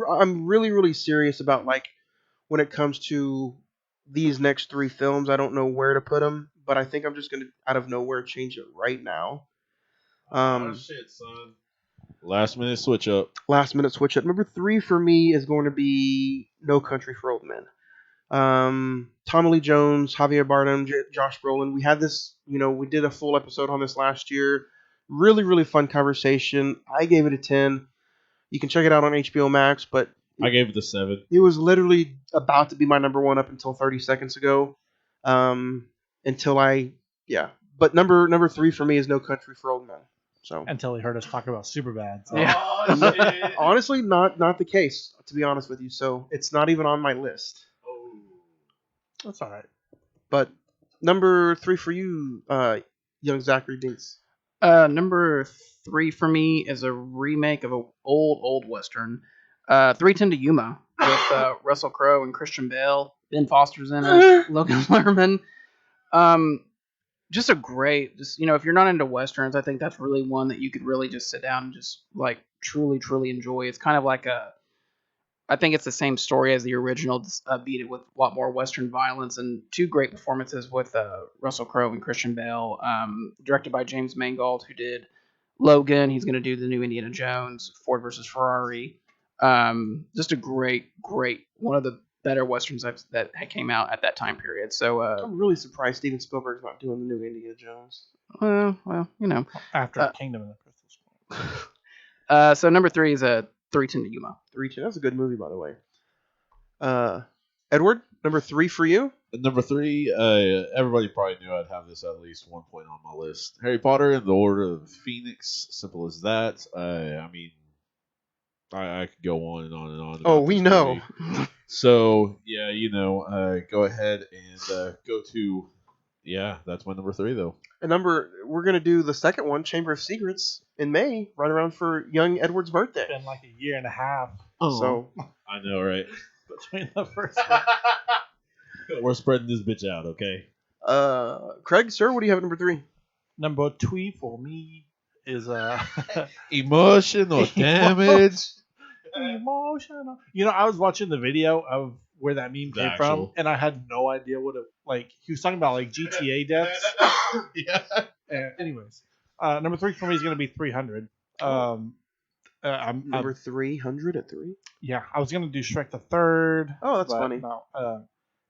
I'm really, really serious about like when it comes to these next three films. I don't know where to put them, but I think I'm just gonna out of nowhere change it right now. Shit, son. Last minute switch up. Last minute switch up. Number 3 for me is going to be No Country for Old Men. Tommy Lee Jones, Javier Bardem, Josh Brolin. We had this, we did a full episode on this last year. Really, really fun conversation. I gave it a 10. You can check it out on HBO Max, but I gave it a 7. it was literally about to be my number 1 up until 30 seconds ago. But number 3 for me is No Country for Old Men. So Until he heard us talk about Superbad. So. Yeah. Oh, shit. honestly, not the case, to be honest with you. So it's not even on my list. That's all right. But number 3 for you, young Zachary Dinks. Number 3 for me is a remake of an old Western. 310 to Yuma with Russell Crowe and Christian Bale. Ben Foster's in it. Logan Lerman. Just a great, if you're not into Westerns, I think that's really one that you could really just sit down and just like truly, truly enjoy. It's kind of like I think it's the same story as the original, beat it with a lot more Western violence and 2 great performances with Russell Crowe and Christian Bale. Directed by James Mangold, who did Logan. He's going to do the new Indiana Jones, Ford versus Ferrari. Just a great, one of the better Westerns that came out at that time period. So I'm really surprised Steven Spielberg's not doing the new Indiana Jones. well, After Kingdom of the Crystal Skull. So number 3 is a 310 to Yuma. 310. That's a good movie, by the way. Edward, number 3 for you. Number 3, everybody probably knew I'd have this at least 1 point on my list. Harry Potter and the Order of the Phoenix. Simple as that. I mean, I could go on and on and on. Oh, we know. So, yeah, go ahead and go to... Yeah, that's my number 3, though. And we're going to do the second one, Chamber of Secrets, in May, right around for young Edward's birthday. It's been like a year and a half So, I know, right? between the first one. We're spreading this bitch out, okay? Craig, sir, what do you have at number 3? Number 2 for me is Emotional damage. emotional. I was watching the video of where that meme came from, and I had no idea what he was talking about like GTA deaths. Yeah. Anyways, number 3 for me is going to be 300. Number 300 at 3? Yeah, I was going to do Shrek the Third. Oh, that's funny. No,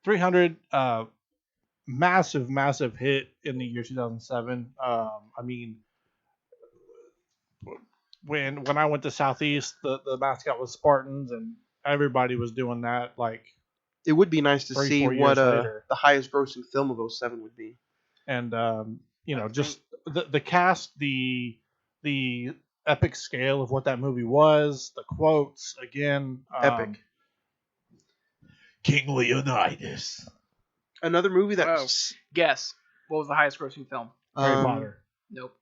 300, massive hit in the year 2007. I mean, when I went to Southeast, the mascot was Spartans, and everybody was doing that. Like, It would be nice to 3-4 see years what later. the highest grossing film of 07 would be. And just the cast, the epic scale of what that movie was, the quotes again, Epic. King Leonidas. Another movie that Oh. Guess. What was the highest grossing film? Harry Potter. Nope.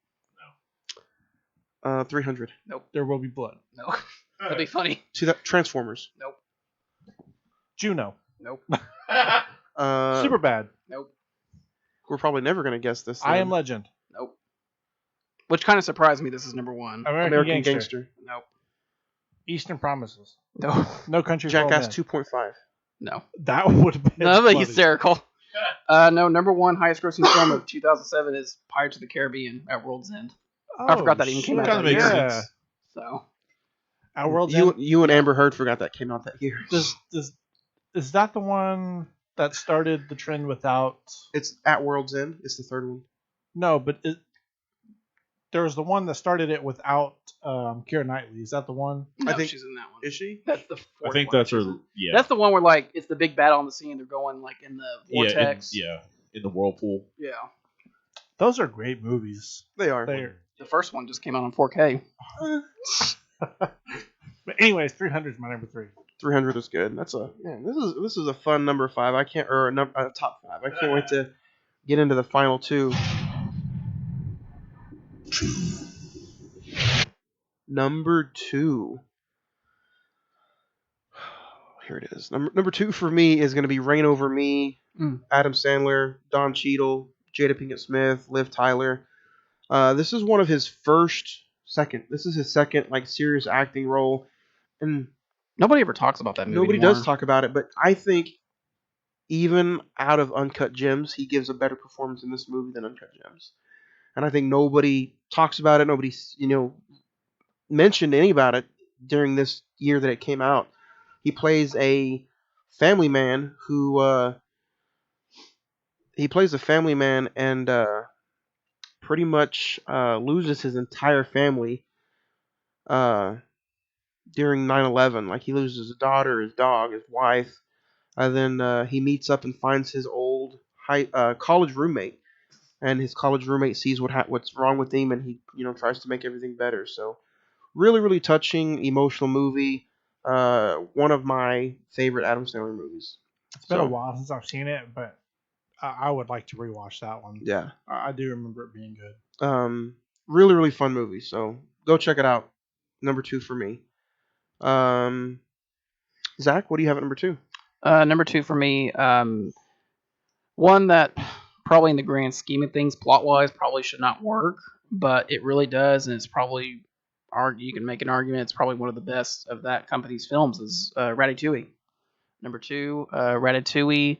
300. There Will Be Blood. No. That'd be funny. See that Transformers. Nope. Juno. Nope. Superbad. Nope. We're probably never gonna guess this. I then. Am Legend. Nope. Which kind of surprised me. This is number 1. American, Gangster. Gangster. Nope. Eastern Promises. No. No Country for Old Jackass Men. 2.5. No. That would have been None of the funny. hysterical. No, number 1 highest grossing film of 2007 is Pirates of the Caribbean at World's End. I forgot that even came out Kind of that makes year. sense. So At World's You End. you and Amber Heard forgot that came out that year. Is that the one that started the trend without? It's at World's End. It's the third one. No, but there was the one that started it without Keira Knightley. Is that the one? no, I think- she's in that one. Is she? That's the I fourth think one. that's her. Yeah. That's the one where like it's the big battle on the scene. They're going like in the vortex. In the whirlpool. Yeah. Those are great movies. They are. They're, The first one just came out on 4K. but anyways, 300 is my number 3. 300 is good. This is a fun number 5. I can't top 5. I can't wait to get into the final 2. Number 2. Here it is. Number 2 for me is going to be Reign Over Me. Adam Sandler, Don Cheadle, Jada Pinkett Smith, Liv Tyler. This is one of his first second. This is his second like serious acting role, and Nobody ever talks about that movie nobody anymore. does talk about it. But I think even out of Uncut Gems, he gives a better performance in this movie than Uncut Gems. And I think nobody talks about it. Nobody mentioned any about it during this year that it came out. He plays a family man and pretty much loses his entire family uh, during 9/11. Like he loses his daughter, his dog, his wife, and then he meets up and finds his old college roommate. And his college roommate sees what's wrong with him, and he tries to make everything better. So really, really touching, emotional movie. One of my favorite Adam Sandler movies. It's been a while since I've seen it, but I would like to rewatch that one. Yeah. I do remember it being good. Really, really fun movie. So go check it out. Number 2 for me. Zach, what do you have at number 2? Number 2 for me, one that probably in the grand scheme of things, plot-wise, probably should not work, but it really does, and it's probably, you can make an argument, it's probably one of the best of that company's films, is Ratatouille. Number 2, Ratatouille,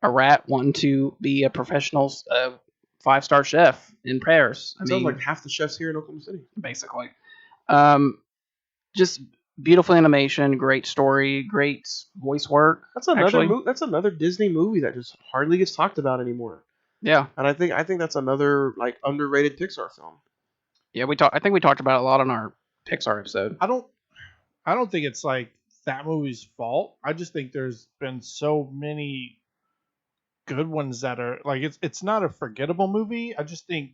a rat wanting to be a professional 5-star chef in Paris. Sounds like half the chefs here in Oklahoma City. Basically. Just beautiful animation, great story, great voice work. That's another that's another Disney movie that just hardly gets talked about anymore. Yeah. And I think that's another like underrated Pixar film. Yeah, I think we talked about it a lot on our Pixar episode. I don't think it's like that movie's fault. I just think there's been so many good ones that are like it's not a forgettable movie. I just think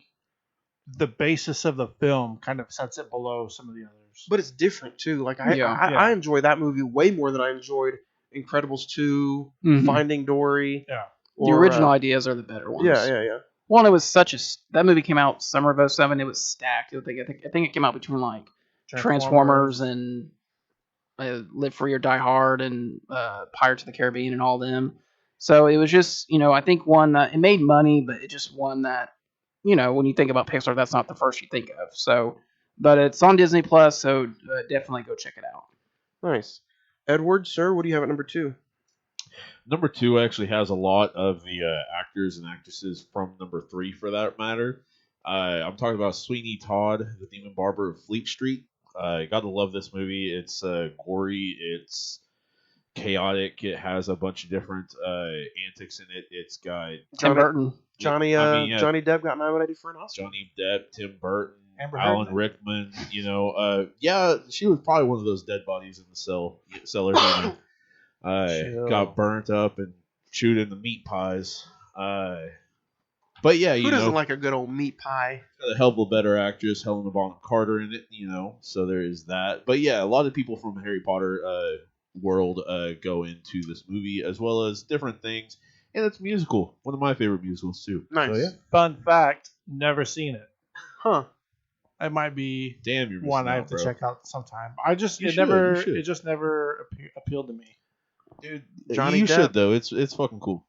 the basis of the film kind of sets it below some of the others. But it's different too. Like I enjoy that movie way more than I enjoyed Incredibles 2, Finding Dory. Yeah. The original ideas are the better ones. Yeah. One, it was that movie came out summer of 2007. It was stacked. I think it came out between like Transformers and Live Free or Die Hard and Pirates of the Caribbean and all them. So it was just, I think one that it made money, but it just one that, when you think about Pixar, that's not the first you think of. So, but it's on Disney Plus, so definitely go check it out. Nice. Edward, sir, what do you have at number 2? Number 2 actually has a lot of the actors and actresses from number 3, for that matter. I'm talking about Sweeney Todd, the Demon Barber of Fleet Street. Gotta love this movie. It's gory. It's chaotic. It has a bunch of different antics in it. It's got Tim Burton. Johnny Depp got nominated for an Oscar. Johnny Depp, Tim Burton, Amber Alan Heard. Rickman. Yeah, she was probably one of those dead bodies in the cellar. Got burnt up and chewed in the meat pies. But yeah, who doesn't like a good old meat pie? Got a hell of a better actress, Helena Bonham Carter, in it. So there is that. But yeah, a lot of people from Harry Potter world go into this movie, as well as different things. And it's musical. One of my favorite musicals too. Nice. So, yeah. Fun fact: never seen it. Huh? It might be Damn, you're one I have to check out sometime. It just never appealed to me. Dude, Johnny you Depp. should though. It's fucking cool.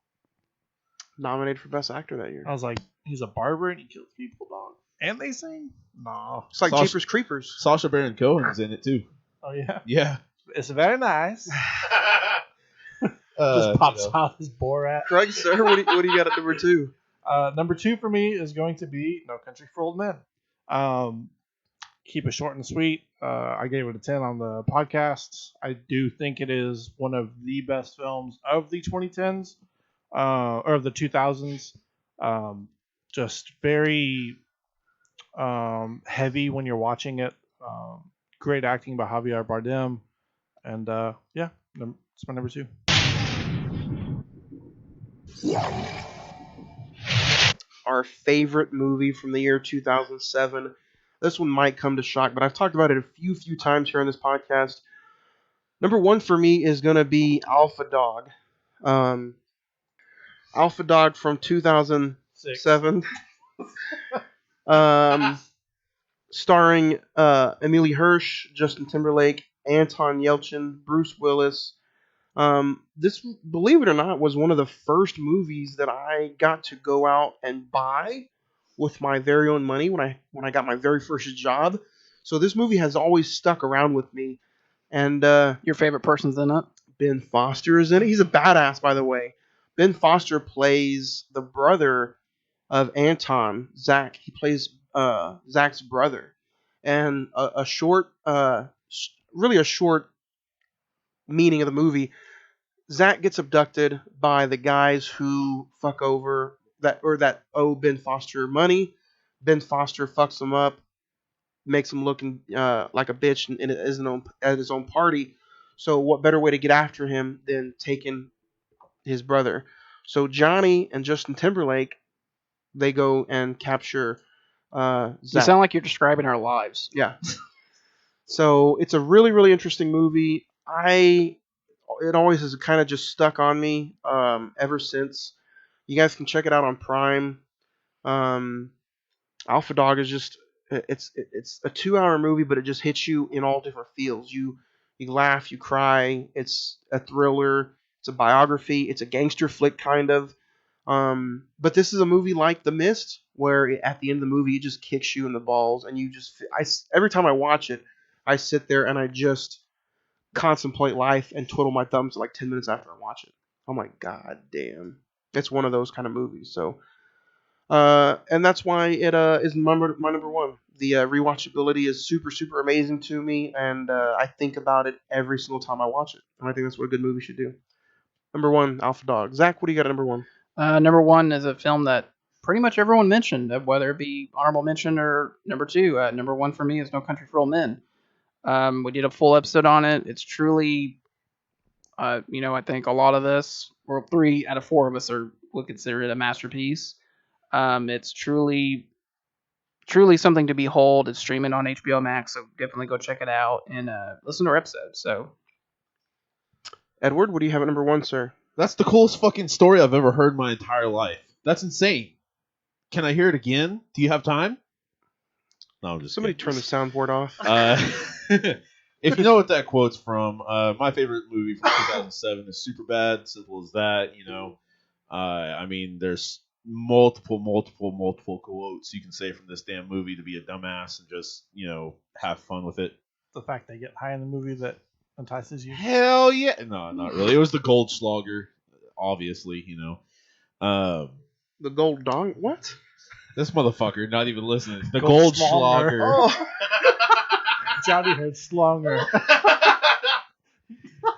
Nominated for Best Actor that year. I was like, he's a barber and he kills people, dog. And they sing? No. It's like Sasha- Jeepers Creepers. Sacha Baron Cohen's in it too. Oh yeah. Yeah. It's very nice. Uh, Just pops out his Borat. Greg, sir, what do you got at number 2? Number 2 for me is going to be No Country for Old Men. Keep it short and sweet. I gave it a 10 on the podcast. I do think it is one of the best films of the 2010s or of the 2000s. Just very heavy when you're watching it. Great acting by Javier Bardem. And yeah, it's my number 2. Our favorite movie from the year 2007. This one might come to shock, but I've talked about it a few times here on this podcast. Number 1 for me is going to be Alpha Dog. Alpha Dog from 2007. Starring Emily Hirsch, Justin Timberlake, Anton Yelchin, Bruce Willis. This, believe it or not, was one of the first movies that I got to go out and buy with my very own money when I got my very first job. So this movie has always stuck around with me. And Your favorite person's in it? Ben Foster is in it. He's a badass, by the way. Ben Foster plays the brother of Anton, Zach. He plays Zach's brother. And a short, really a short meaning of the movie. Zach gets abducted by the guys who fuck over that owe Ben Foster money. Ben Foster fucks him up, makes him look like a bitch at his own party. So what better way to get after him than taking his brother? So Johnny and Justin Timberlake, they go and capture You Zach. sound like you're describing our lives. Yeah. So it's a really, really interesting movie. It always has kind of just stuck on me ever since. You guys can check it out on Prime. Alpha Dog is just it's a 2 hour movie, but it just hits you in all different feels. You laugh, you cry. It's a thriller. It's a biography. It's a gangster flick kind of. But this is a movie like The Mist, where at the end of the movie it just kicks you in the balls, and you just every time I watch it, I sit there and I just contemplate life and twiddle my thumbs like 10 minutes after I watch it. I'm like, God damn. It's one of those kind of movies. So, and that's why it is my number one. The rewatchability is super, super amazing to me, and I think about it every single time I watch it. And I think that's what a good movie should do. Number one, Alpha Dog. Zach, what do you got at number one? Number one is a film that pretty much everyone mentioned, whether it be honorable mention or number two. Number one for me is No Country for Old Men. We did a full episode on it. It's truly, I think a lot of this, or 3 out of 4 of us would consider it a masterpiece. It's truly something to behold. It's streaming on HBO Max, so definitely go check it out and listen to our episode. So, Edward, what do you have at number one, sir? That's the coolest fucking story I've ever heard in my entire life. That's insane. Can I hear it again? Do you have time? No, I'm just Somebody kidding. turn the soundboard off. If you know what that quote's from, my favorite movie from 2007 is Superbad. Simple as that, I mean, there's multiple quotes you can say from this damn movie to be a dumbass and just, have fun with it. The fact they get high in the movie that entices you. Hell yeah! No, not really. It was the Goldschlager, obviously. The Gold Dong? What? This motherfucker not even listening. The Goldschlager. Goldschlager. Oh. Johnny heard Slonger.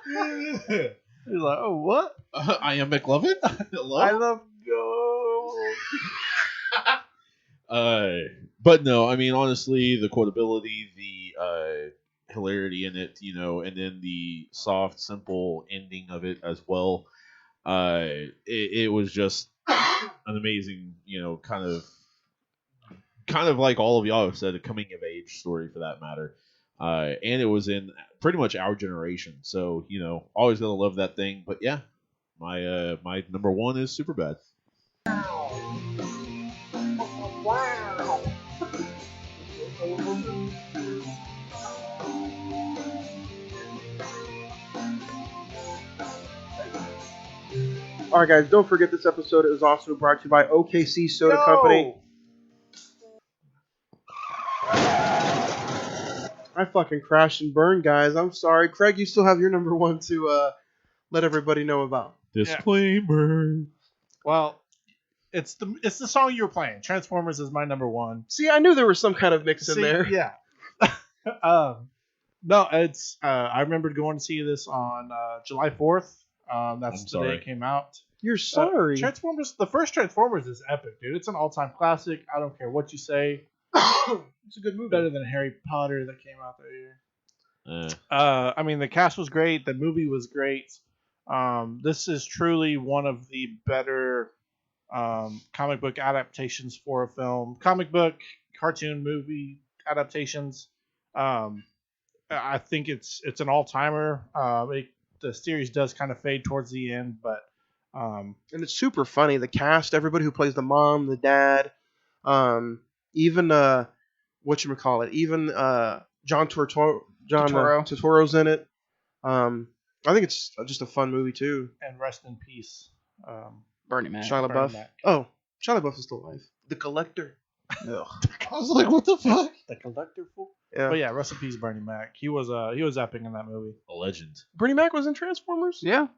He's like, oh, what? I am McLovin. Hello. I love go. But no, I mean honestly, the quotability, the hilarity in it, and then the soft, simple ending of it as well. It was just an amazing, kind of like all of y'all have said, a coming of age story for that matter. And it was in pretty much our generation, so always gonna love that thing. But yeah, my number one is Superbad. All right, guys, don't forget this episode is also brought to you by OKC Soda Company. I fucking crashed and burned, guys. I'm sorry. Craig, you still have your number one to let everybody know about. Disclaimer. Well, it's the song you were playing. Transformers is my number one. See, I knew there was some kind of mix in there. Yeah. No, it's. I remember going to see this on July 4th. That's the day it came out. You're sorry. Transformers. The first Transformers is epic, dude. It's an all-time classic. I don't care what you say. It's a good movie. Better than Harry Potter that came out that year. I mean, the cast was great. The movie was great. This is truly one of the better comic book adaptations for a film. Comic book, cartoon, movie adaptations. I think it's an all-timer. The series does kind of fade towards the end, but and it's super funny. The cast, everybody who plays the mom, the dad, even whatchamacallit, even John Turturro's in it. I think it's just a fun movie too. And rest in peace, Bernie Mac. Shia LaBeouf. Mac. Oh, Shia LaBeouf is still alive. The Collector. Ugh. I was like, what the fuck? The conductor fool. Yeah. But yeah, rest in peace, Bernie Mac. He was epic in that movie. A legend. Bernie Mac was in Transformers? Yeah,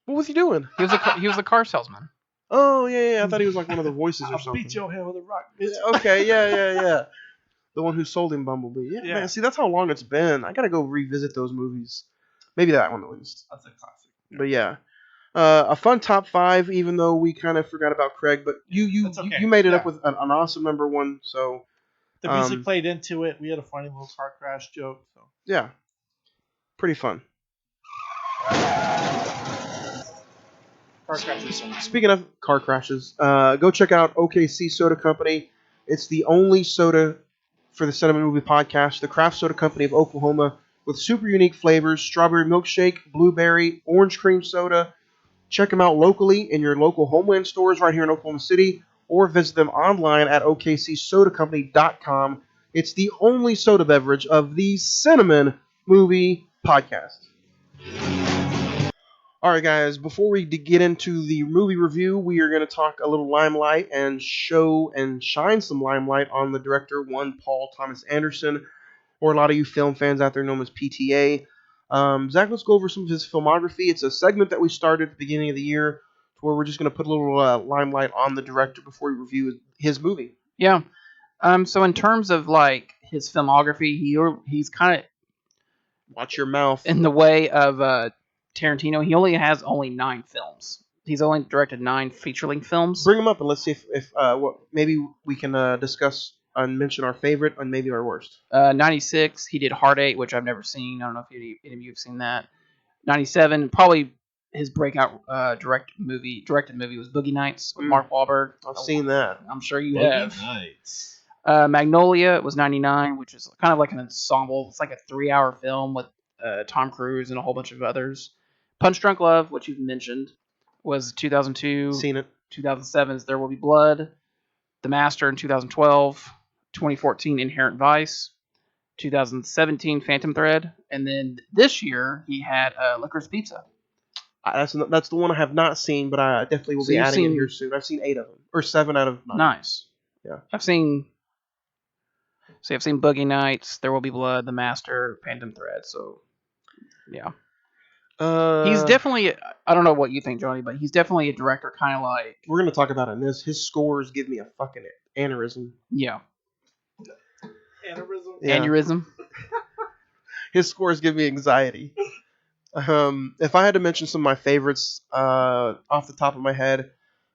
What was he doing? he was a car salesman. Oh, yeah. I thought he was like one of the voices or I'll something. beat your head with a rock, bitch. Okay, yeah. The one who sold him Bumblebee. Yeah, Yeah. man. See, that's how long it's been. I gotta go revisit those movies. Maybe that one at least. That's a classic. But yeah. A fun top 5, even though we kind of forgot about Craig. But you That's okay. made it up Yeah. with an awesome number 1. So, The music played into it. We had a funny little car crash joke. So yeah. Pretty fun. car crashes. Speaking of car crashes, go check out OKC Soda Company. It's the only soda for the Cine-Men Movie Podcast, the craft soda company of Oklahoma, with super unique flavors: strawberry milkshake, blueberry, orange cream soda. Check them out locally in your local Homeland stores right here in Oklahoma City, or visit them online at okcsodacompany.com. It's the only soda beverage of the Cine-Men Movie Podcast. All right, guys, before we get into the movie review, we are going to talk a little limelight and show and shine some limelight on the director, one Paul Thomas Anderson, or a lot of you film fans out there know him as PTA. Zach, let's go over some of his filmography. It's a segment that we started at the beginning of the year where we're just going to put a little limelight on the director before we review his movie. Yeah. So in terms of like his filmography, he's kind of Watch your mouth. in the way of Tarantino. He only has 9 films. He's only directed 9 feature-length films. Bring him up and let's see if maybe we can discuss and mention our favorite and maybe our worst. 96, he did Heart 8, which I've never seen. I don't know if any of you have seen that. 97, probably his breakout directed movie was Boogie Nights with Mark Wahlberg. I've seen that. I'm sure you Boogie have. Nights. Magnolia was 99, which is kind of like an ensemble. It's like a 3-hour film with Tom Cruise and a whole bunch of others. Punch Drunk Love, which you've mentioned, was 2002. Seen it. 2007's There Will Be Blood. The Master in 2012. 2014 Inherent Vice. 2017 Phantom Thread. And then this year he had Licorice Pizza. That's the one I have not seen, but I definitely will So be you've adding it seen- here soon. I've seen 8 of them, or 7 out of 9. Nice. Yeah. I've seen Boogie Nights, There Will Be Blood, The Master, Phantom Thread. So, yeah. He's definitely, I don't know what you think, Johnny, but he's definitely a director kind of like... We're going to talk about it in this. His scores give me a fucking aneurysm. Yeah. Yeah. Aneurysm. His scores give me anxiety. If I had to mention some of my favorites off the top of my head,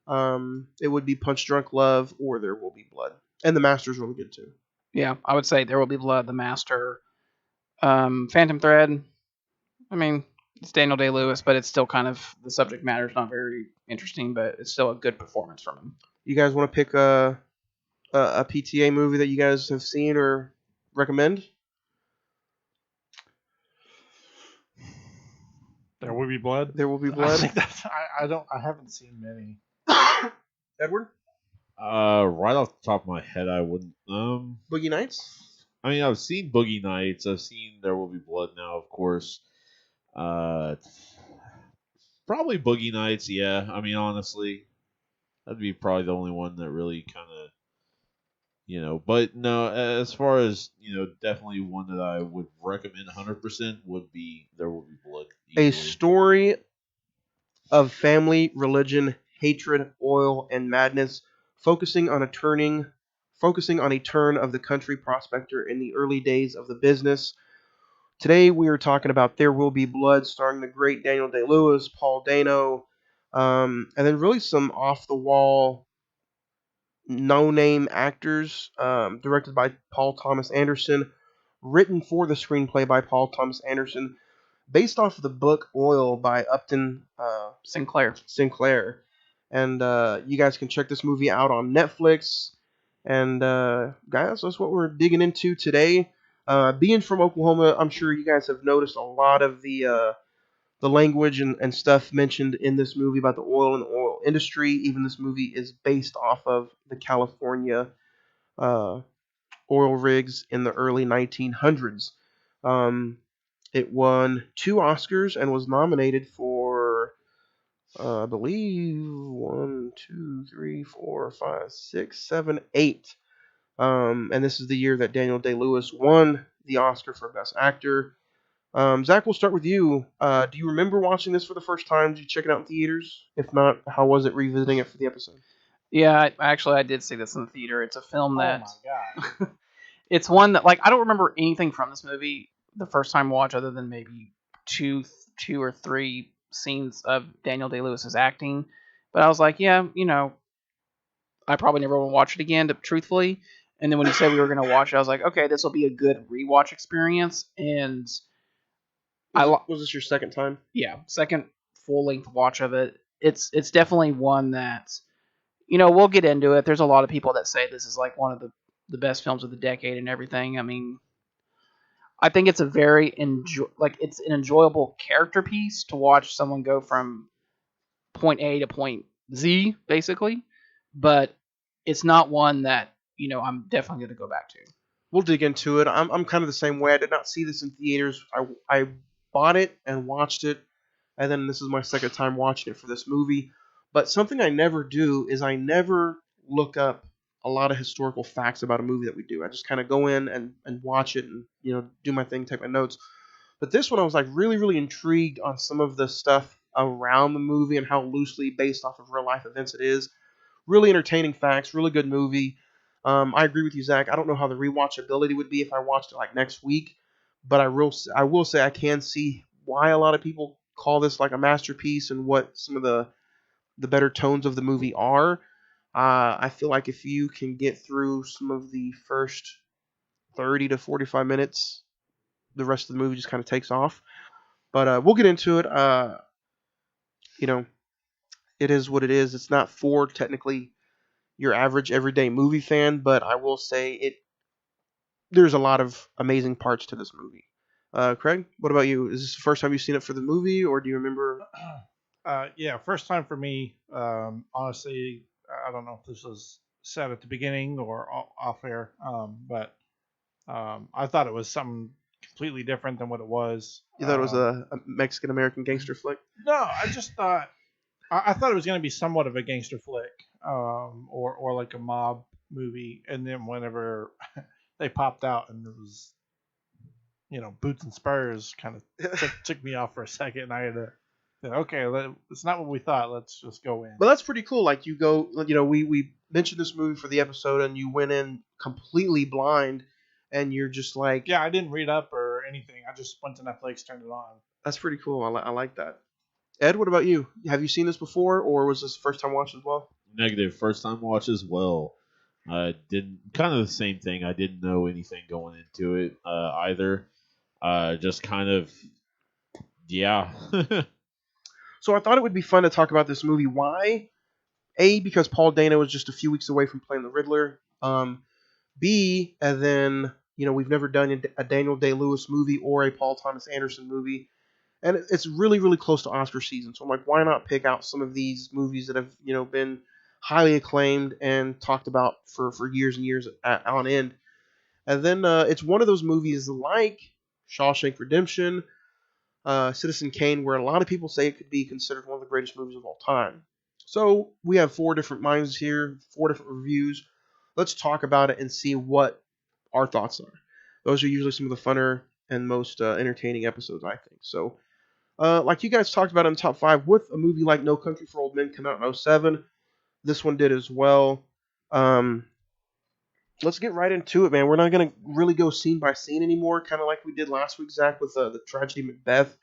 it would be Punch Drunk Love or There Will Be Blood. And The Master's really good too. Yeah, I would say There Will Be Blood, The Master. Phantom Thread. I mean, it's Daniel Day-Lewis, but it's still kind of, the subject matter is not very interesting, but it's still a good performance from him. You guys want to pick a PTA movie that you guys have seen or recommend? There Will Be Blood. There Will Be I Blood. think that's. I haven't seen many. Edward? Right off the top of my head, I wouldn't. Boogie Nights? I mean, I've seen Boogie Nights. I've seen There Will Be Blood now, of course. Probably Boogie Nights. Yeah. I mean, honestly, that'd be probably the only one that really kind of, But no, as far as definitely one that I would recommend 100% would be There Will Be Blood. A easily. story of family, religion, hatred, oil, and madness, focusing on a turn of the country prospector in the early days of the business. Today we are talking about There Will Be Blood, starring the great Daniel Day-Lewis, Paul Dano, and then really some off-the-wall, no-name actors, directed by Paul Thomas Anderson, written for the screenplay by Paul Thomas Anderson, based off of the book Oil by Upton Sinclair. And you guys can check this movie out on Netflix. And guys, that's what we're digging into today. Being from Oklahoma, I'm sure you guys have noticed a lot of the language and stuff mentioned in this movie about the oil and the oil industry. Even this movie is based off of the California oil rigs in the early 1900s. It won 2 Oscars and was nominated for I believe 1, 2, 3, 4, 5, 6, 7, 8. And this is the year that Daniel Day-Lewis won the Oscar for Best Actor. Zach, we'll start with you. Do you remember watching this for the first time? Did you check it out in theaters? If not, how was it revisiting it for the episode? Yeah, I did see this in the theater. It's a film Oh that my god. it's one that, like, I don't remember anything from this movie the first time watch other than maybe two or three scenes of Daniel Day-Lewis's acting. But I was like, yeah, I probably never want to watch it again, truthfully. And then when you said we were going to watch it, I was like, okay, this will be a good rewatch experience. And Was this your second time? yeah, second full length watch of it. It's definitely one that, we'll get into it. There's a lot of people that say this is like one of the best films of the decade and everything. I mean, I think it's a very it's an enjoyable character piece to watch someone go from point A to point Z, basically. But it's not one that I'm definitely going to go back to. We'll dig into it. I'm kind of the same way. I did not see this in theaters. I bought it and watched it, and then this is my second time watching it for this movie. But something I never do is I never look up a lot of historical facts about a movie that we do. I just kind of go in and watch it and do my thing, take my notes. But this one I was like really, really intrigued on some of the stuff around the movie and how loosely based off of real life events it is. Really entertaining facts, really good movie. I agree with you, Zach. I don't know how the rewatchability would be if I watched it like next week, but I will say I can see why a lot of people call this like a masterpiece and what some of the better tones of the movie are. I feel like if you can get through some of the first 30 to 45 minutes, the rest of the movie just kind of takes off. But we'll get into it. It is what it is. It's not for technically your average everyday movie fan, but I will say there's a lot of amazing parts to this movie. Craig, what about you? Is this the first time you've seen it for the movie, or do you remember? Yeah, first time for me. Honestly, I don't know if this was said at the beginning or off air, but I thought it was something completely different than what it was. You thought it was a Mexican American gangster flick? No, I just thought I thought it was going to be somewhat of a gangster flick, or like a mob movie, and then whenever they popped out and it was, boots and spurs, kind of took me off for a second, and I had to, okay, it's not what we thought. Let's just go in. But that's pretty cool. Like you go, we mentioned this movie for the episode, and you went in completely blind, and you're just like, Yeah, I didn't read up or anything. I just went to Netflix, turned it on. that's pretty cool. I like that. Ed, what about you? Have you seen this before, or was this the first time watch as well? Negative. First time watch as well. I didn't kind of the same thing. I didn't know anything going into it either. Just kind of yeah. So I thought it would be fun to talk about this movie. Why? A, because Paul Dano was just a few weeks away from playing the Riddler. B, and then we've never done a Daniel Day-Lewis movie or a Paul Thomas Anderson movie, and it's really, really close to Oscar season. So I'm like, why not pick out some of these movies that have been highly acclaimed and talked about for years and years on end. And then it's one of those movies like Shawshank Redemption, Citizen Kane, where a lot of people say it could be considered one of the greatest movies of all time. So we have 4 different minds here, 4 different reviews. Let's talk about it and see what our thoughts are. Those are usually some of the funner and most entertaining episodes, I think. So, like you guys talked about in top 5, with a movie like No Country for Old Men come out in 07, this one did as well. Let's get right into it, man. We're not going to really go scene by scene anymore, kind of like we did last week, Zach, with the tragedy Macbeth.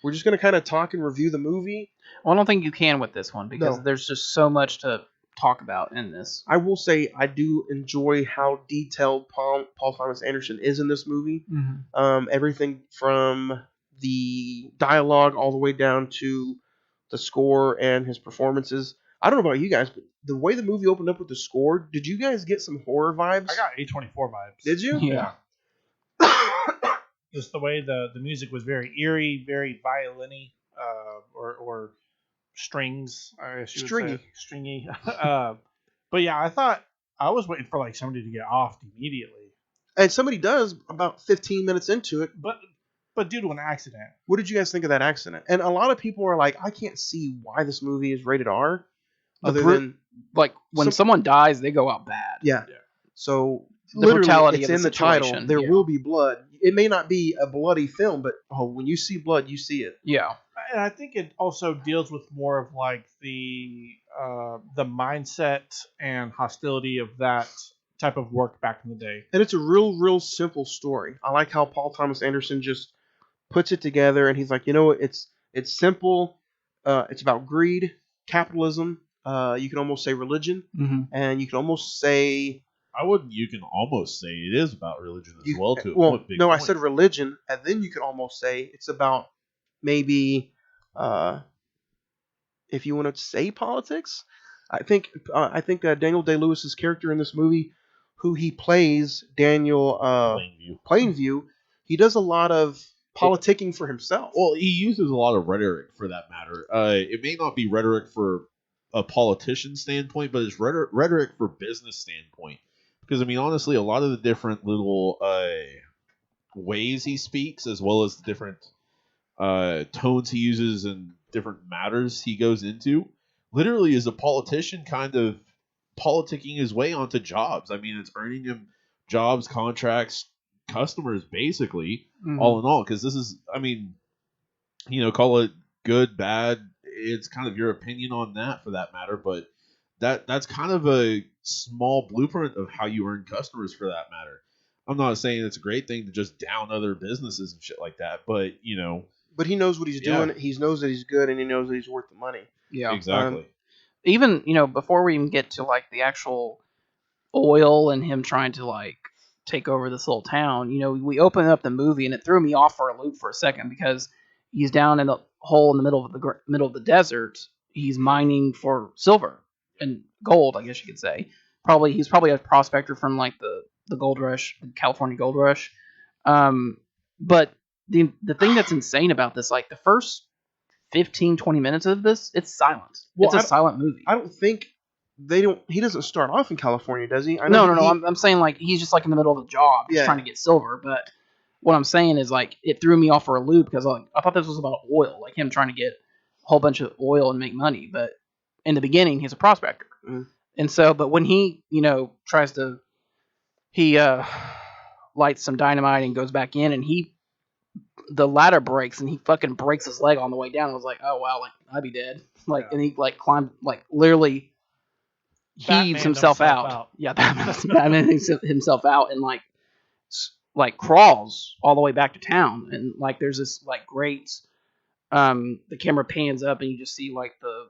We're just going to kind of talk and review the movie. Well, I don't think you can with this one because No. there's just so much to talk about in this. I will say I do enjoy how detailed Paul Thomas Anderson is in this movie. Mm-hmm. Everything from the dialogue all the way down to the score and his performances. I don't know about you guys, but the way the movie opened up with the score, did you guys get some horror vibes? I got A24 vibes. Did you? Yeah. Just the way the music was very eerie, very violin-y, or strings, I guess you would say. Stringy. But yeah, I was waiting for like somebody to get offed immediately. And somebody does about 15 minutes into it. But but due to an accident. What did you guys think of that accident? And a lot of people are like, I can't see why this movie is rated R, other than like when someone dies, they go out bad. yeah. Yeah. So The literally, brutality it's of in the the title. situation, There yeah. will be blood. It may not be a bloody film, but when you see blood, you see it. Yeah. And I think it also deals with more of like the mindset and hostility of that type of work back in the day. And it's a real simple story. I like how Paul Thomas Anderson just puts it together, and he's like, it's simple. It's about greed, capitalism. You can almost say religion, and you can almost say. You can almost say it is about religion as well. I said religion, and then you could almost say it's about maybe, if you want to say politics. I think Daniel Day-Lewis's character in this movie, who he plays, Daniel Plainview, he does a lot of politicking for himself. Well, he uses a lot of rhetoric for that matter. It may not be rhetoric for a politician standpoint, but it's rhetoric for business standpoint. Because, I mean, honestly, a lot of the different little ways he speaks, as well as the different tones he uses and different matters he goes into, literally is a politician kind of politicking his way onto jobs. I mean, it's earning him jobs, contracts, customers, basically, all in all. Because this is, I mean, call it good, bad. It's kind of your opinion on that for that matter, but that's kind of a small blueprint of how you earn customers for that matter. I'm not saying it's a great thing to just down other businesses and shit like that, but But he knows what he's doing. He knows that he's good, and he knows that he's worth the money. Yeah, exactly. Even before we even get to like the actual oil and him trying to like take over this little town, we open up the movie and it threw me off for a loop for a second because he's down in the hole in the middle of the desert. He's mining for silver and gold, I guess you could say. He's probably a prospector from like the gold rush, the California gold rush. But the thing that's insane about this, like the first 15-20 minutes of this, it's silent. It's a silent movie. I don't think he doesn't start off in California, does he? No. I'm saying like he's just like in the middle of the job, just trying to get silver. But what I'm saying is like it threw me off for a loop because I thought this was about oil, like him trying to get a whole bunch of oil and make money. But in the beginning, he's a prospector, and so but when he tries to lights some dynamite and goes back in and the ladder breaks and he fucking breaks his leg on the way down. I was like, oh wow, like I'd be dead. And he like climbed, like literally heaves himself out. Yeah, Batman himself out and like crawls all the way back to town. And like there's this like great, the camera pans up and you just see like the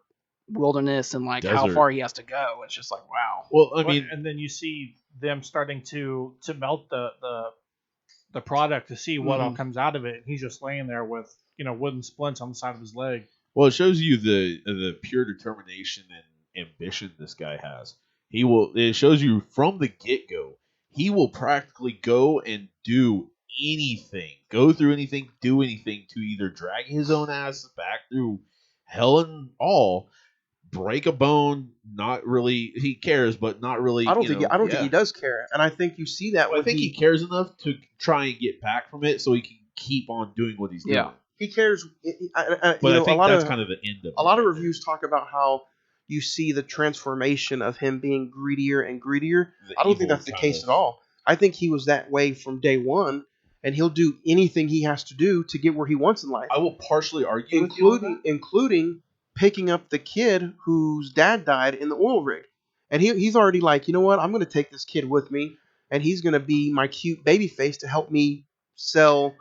wilderness and like how far he has to go. It's just like wow. Well, I mean, and then you see them starting to melt the product to see what all comes out of it. And he's just laying there with wooden splints on the side of his leg. Well, it shows you the pure determination and ambition this guy has. It shows you from the get-go, he will practically go and do anything, go through anything, do anything to either drag his own ass back through hell and all, break a bone. Not really, he cares, but not really. I don't think he does care, and I think you see that. I think he cares enough to try and get back from it, so he can keep on doing what he's doing. He cares, but I think that's kind of the end of it. A lot of reviews talk about how you see the transformation of him being greedier and greedier. I don't think that's the case at all. I think he was that way from day one, and he'll do anything he has to do to get where he wants in life. I will partially argue with you on that. Including picking up the kid whose dad died in the oil rig. And he's already like, you know what, I'm going to take this kid with me, and he's going to be my cute baby face to help me sell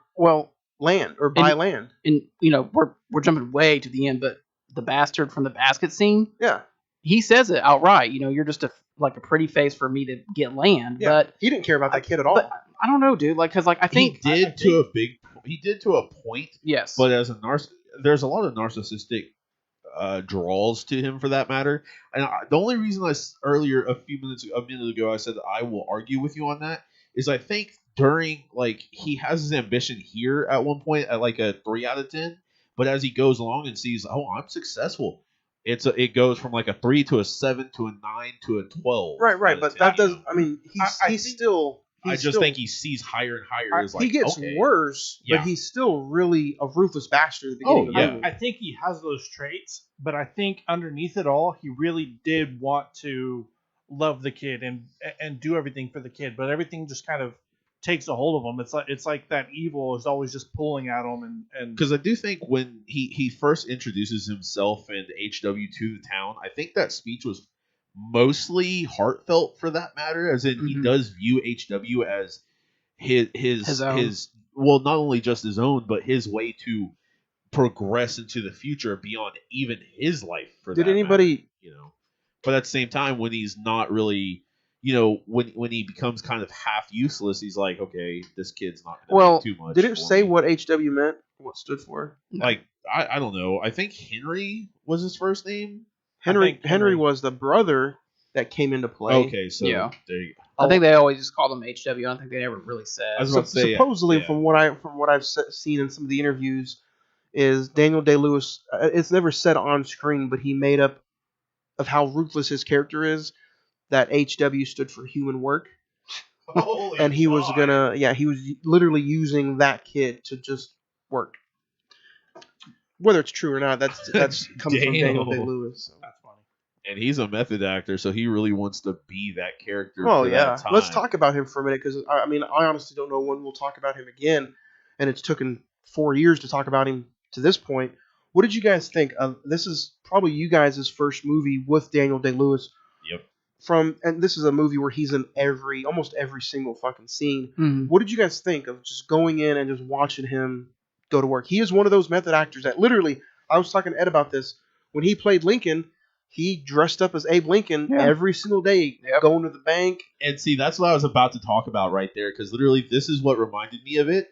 land or buy land. And we're jumping way to the end, but the bastard from the basket scene, he says it outright. You're just a pretty face for me to get land. Yeah, but he didn't care about that kid at all. But I don't know, dude. Like, because I think he did to a point. Yes, but as there's a lot of narcissistic draws to him for that matter. And the only reason a minute ago I said that I will argue with you on that is I think during he has his ambition here at one point at like a 3 out of 10, but as he goes along and sees, I'm successful, it goes from like a 3 to a 7 to a 9 to a 12. Right. But that does. I mean, he's still I just think he sees higher and higher. Is like, he gets okay. worse, Yeah. but he's still really a ruthless bastard at the Oh, beginning of the yeah. movie. I think he has those traits, but I think underneath it all, he really did want to love the kid and do everything for the kid, but everything just kind of takes a hold of him. It's like that evil is always just pulling at him, and Because I do think when he first introduces himself and HW to the town, I think that speech was mostly heartfelt for that matter, as in he does view HW as his own. well, not only just his own, but his way to progress into the future beyond even his life. For Did that anybody? matter, But at the same time, when he's not really, when he becomes kind of half useless, he's like, okay, this kid's not going to do too much. Did it for say me. what HW meant? What stood for? Like, I don't know. I think Henry was his first name. Henry was the brother that came into play. Okay, so Yeah. there you go. I think they always just called him HW. I don't think they ever really said. I was about to say, supposedly, yeah. from what I've seen in some of the interviews, is Daniel Day-Lewis. It's never said on screen, but he made up of how ruthless his character is. That HW stood for human work, Holy and he was God. he was literally using that kid to just work. Whether it's true or not, that's comes from Daniel Damn. Day-Lewis. So. that's funny. And he's a method actor, so he really wants to be that character. Oh for yeah, that time. let's talk about him for a minute because I mean I honestly don't know when we'll talk about him again, and it's taken 4 years to talk about him to this point. What did you guys think of? This is probably you guys' first movie with Daniel Day-Lewis. Yep. And this is a movie where he's in almost every single fucking scene. Mm-hmm. What did you guys think of just going in and just watching him go to work? He is one of those method actors that literally, I was talking to Ed about this, when he played Lincoln, he dressed up as Abe Lincoln every single day, going to the bank. And see, that's what I was about to talk about right there, because literally this is what reminded me of it.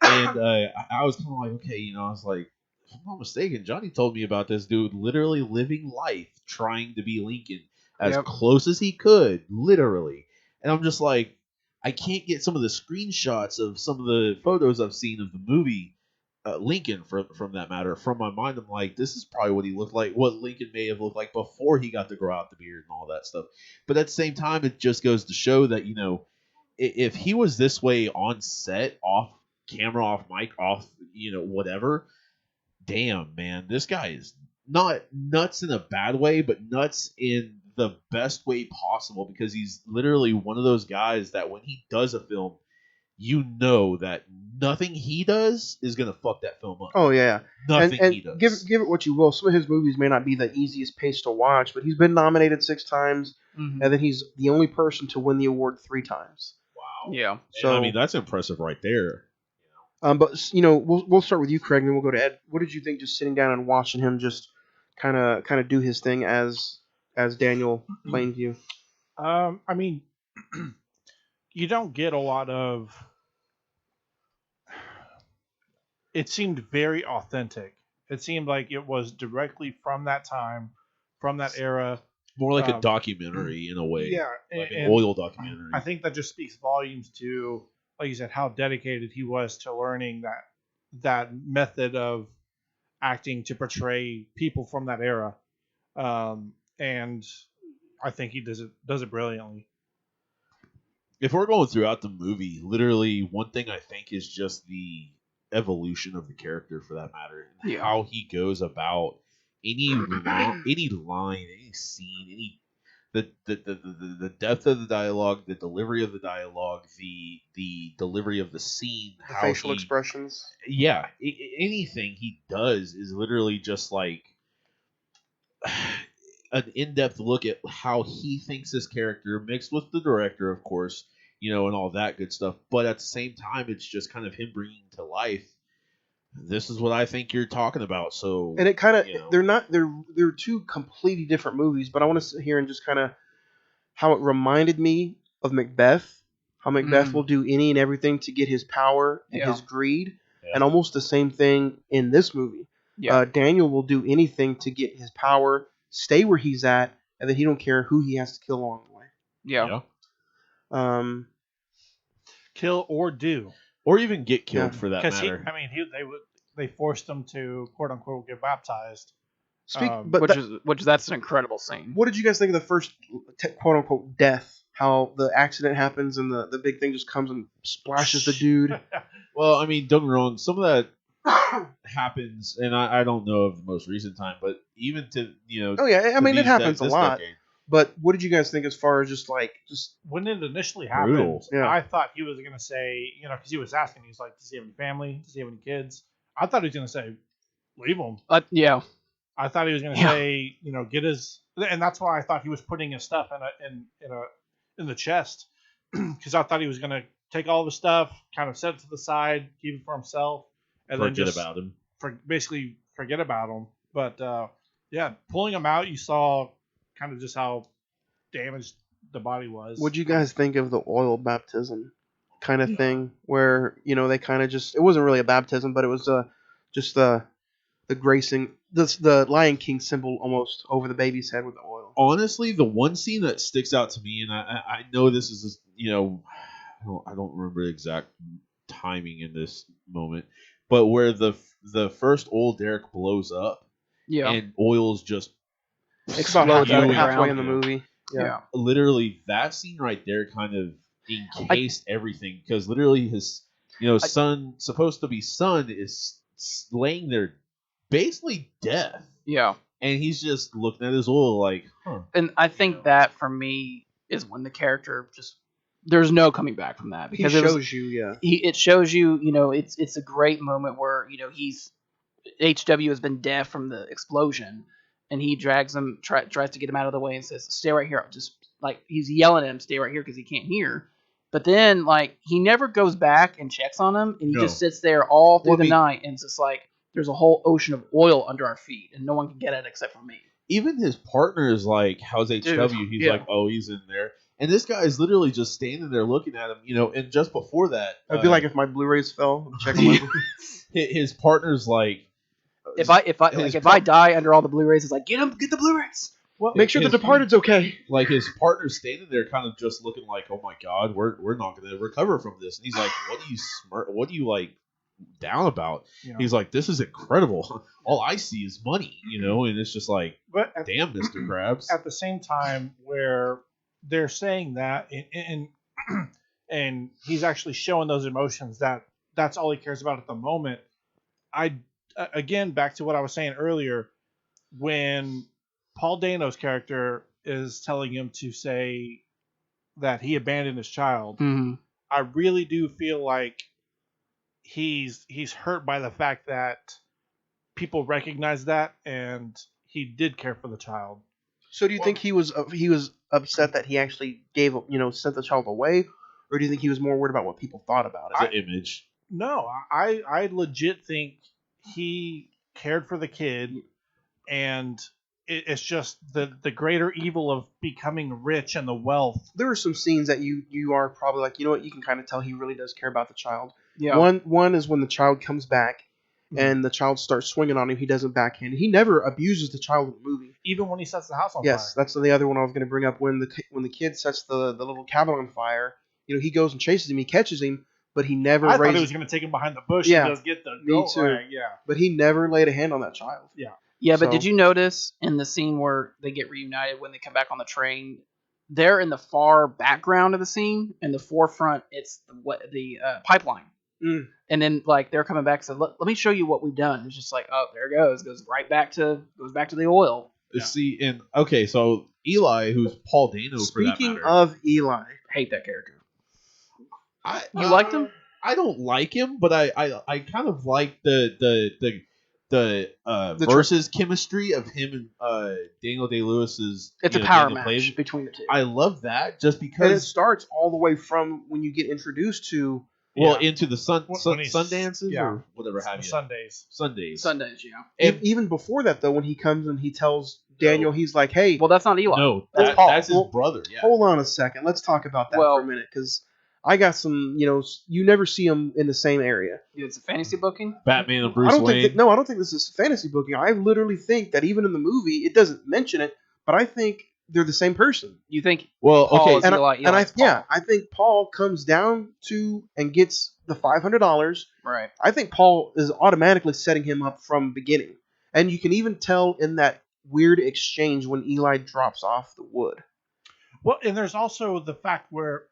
And I was kind of like, okay, I was like, if I'm not mistaken, Johnny told me about this dude literally living life trying to be Lincoln as close as he could, literally. And I'm just like, I can't get some of the screenshots of some of the photos I've seen of the movie Lincoln, from that matter, from my mind. I'm like, this is probably what he looked like, what Lincoln may have looked like before he got to grow out the beard and all that stuff. But at the same time, it just goes to show that, if he was this way on set, off camera, off mic, off, whatever, damn, man, this guy is not nuts in a bad way, but nuts in the best way possible, because he's literally one of those guys that when he does a film, that nothing he does is gonna fuck that film up. Oh yeah, nothing and he does. Give it what you will. Some of his movies may not be the easiest pace to watch, but he's been nominated 6 times, and then he's the only person to win the award 3 times. Wow. Yeah. So I mean, that's impressive right there. But we'll start with you, Craig, and then we'll go to Ed. What did you think just sitting down and watching him just kind of do his thing as Daniel Plainview? I mean, you don't get a lot of. It seemed very authentic. It seemed like it was directly from that time, from that era. More like a documentary in a way. Yeah, like an oil documentary. I think that just speaks volumes to, like you said, how dedicated he was to learning that method of acting to portray people from that era, and I think he does it brilliantly. If we're going throughout the movie, literally one thing I think is just the evolution of the character, for that matter, and how he goes about any line, any scene, the depth of the dialogue, the delivery of the dialogue, the delivery of the scene, The facial expressions. Yeah, anything he does is literally just like an in-depth look at how he thinks this character, mixed with the director, of course, and all that good stuff. But at the same time, it's just kind of him bringing to life, this is what I think you're talking about. So, and it kind of they're 2 completely different movies, but I want to sit here and just kind of how it reminded me of Macbeth. How Macbeth will do any and everything to get his power and his greed, and almost the same thing in this movie. Yeah. Daniel will do anything to get his power, stay where he's at, and then he don't care who he has to kill along the way. Yeah. Kill or do. Or even get killed, for that matter. They forced him to, quote unquote, get baptized. That's an incredible scene. What did you guys think of the first quote unquote death how the accident happens and the big thing just comes and splashes the dude. Well, I mean, don't get me wrong. Some of that happens, and I don't know of the most recent time, but even to Oh yeah, I to mean it these happens a this lot. decade. But what did you guys think as far as just When it initially Brutal. happened, Yeah. I thought he was going to say, because he was asking, he's like, does he have any family? Does he have any kids? I thought he was going to say, leave him. Yeah. I thought he was going to say, get his, and that's why I thought he was putting his stuff in the chest, because I thought he was going to take all the stuff, kind of set it to the side, keep it for himself, and then just about him. basically forget about him. But pulling him out, you saw kind of just how damaged the body was. What'd you guys think of the oil baptism kind of thing, where they kind of just, it wasn't really a baptism, but it was just the gracing, the Lion King symbol almost over the baby's head with the oil. Honestly, the one scene that sticks out to me, and I know this is I don't remember the exact timing in this moment, but where the first oil derrick blows up, and oil's just It's about Explodes out of the halfway ground. in the movie. Yeah. literally that scene right there kind of encased everything, because literally his son, supposed to be son, is laying there basically death, Yeah. and he's just looking at his oil like, huh. And I think that for me is when the character just there's no coming back from that, He because shows you, it shows you, it's a great moment where he's HW has been deaf from the explosion, and he drags him, tries to get him out of the way, and says, "Stay right here." Just like he's yelling at him, "Stay right here," because he can't hear. But then, he never goes back and checks on him, and he just sits there all through the night, and it's just like there's a whole ocean of oil under our feet, and no one can get at it except for me. Even his partner is like, "How's HW?" Dude, He's like, "Oh, he's in there." And this guy is literally just standing there looking at him, and just before that, It'd be like if my Blu-rays fell, check on my his partner's like, If I die under all the Blu-rays, it's like get the Blu-rays. Well, make sure the Departed's okay. like his partner's standing there, kind of just looking like, "Oh my God, we're not going to recover from this." And he's like, What do you like down about?" He's like, "This is incredible. All I see is money, and it's just like, but damn, Mr. Krabs." At the same time, where they're saying that, and he's actually showing those emotions, that's all he cares about at the moment. Again, back to what I was saying earlier, when Paul Dano's character is telling him to say that he abandoned his child, I really do feel like he's hurt by the fact that people recognize that, and he did care for the child. So do you think he was upset that he actually sent the child away, or do you think he was more worried about what people thought about it? The image. No, I legit think he cared for the kid, and it's just the greater evil of becoming rich and the wealth. There are some scenes that you are probably like, you know what, you can kind of tell he really does care about the child. Yeah. One is when the child comes back and the child starts swinging on him. He doesn't backhand. He never abuses the child in the movie. Even when he sets the house on Yes, fire. that's the other one I was going to bring up. When the kid sets the little cabin on fire, he goes and chases him. He catches him, but he never. I thought he was going to take him behind the bush. Yeah, and just get the me too. Right, yeah, but he never laid a hand on that child. Yeah. Yeah, but So- did you notice in the scene where they get reunited when they come back on the train, they're in the far background of the scene, in the forefront it's the pipeline. Mm. And then they're coming back and said, let me show you what we've done. It's just like, oh, there it goes right back to the oil. Yeah. See, and okay, so Eli, who's Paul Dano, Speaking for that matter, of Eli, Hate that character. You liked him? I don't like him, but I kind of like the versus chemistry of him and Daniel Day-Lewis's. It's a power Daniel match Plays. between the two. I love that just and it because starts all the way from when you get introduced to. into the When he's- Sundances yeah. or whatever have you. Sundays. Sundays. Sundays, yeah. And- Even before that, though, when he comes and he tells Daniel, he's like, "Hey, Well, that's not Eli. No, that's Paul. that's his Well, brother. Yeah. hold on a second. Let's talk about that Well- for a minute, because I got some. You never see them in the same area. It's a fantasy booking. Batman and I Bruce don't Wayne. think. I don't think this is fantasy booking. I literally think that even in the movie, it doesn't mention it, but I think they're the same person. You think well, Paul okay. is And Eli? Eli's Paul. I think Paul comes down to and gets the $500. Right. I think Paul is automatically setting him up from beginning, and you can even tell in that weird exchange when Eli drops off the wood. Well, and there's also the fact where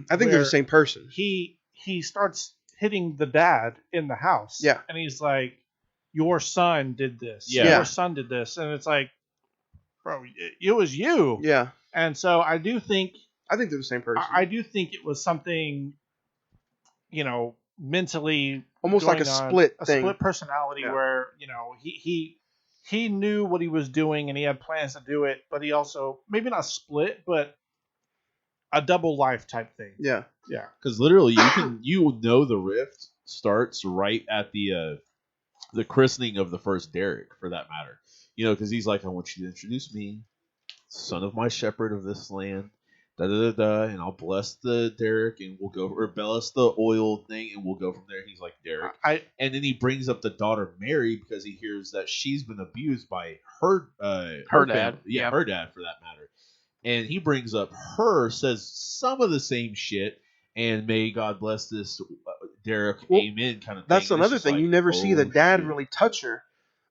I think they're the same person. He starts hitting the dad in the house. Yeah. And he's like, "Your son did this. Yeah. Your son did this." And it's like, bro, it was you. Yeah, And so I do think I think they're the same person. I do think it was something, mentally Almost like a going on, split a thing. split personality Yeah. where he knew what he was doing and he had plans to do it, but he also maybe not split, but a double life type thing. Yeah. Yeah. Because literally, the rift starts right at the christening of the first Derek, for that matter. Because he's like, I want you to introduce me, son of my shepherd of this land, da da da da, and I'll bless the Derek, and we'll go, or bless the oil thing, and we'll go from there. He's like, Derek, and then he brings up the daughter Mary because he hears that she's been abused by her Her family. dad. Yeah, Yep. her dad, for that matter. And he brings up her, says some of the same shit, and may God bless this Derek, Well, amen, kind of thing. That's And it's another just thing. like, You never see the oh, dad shit. really touch her.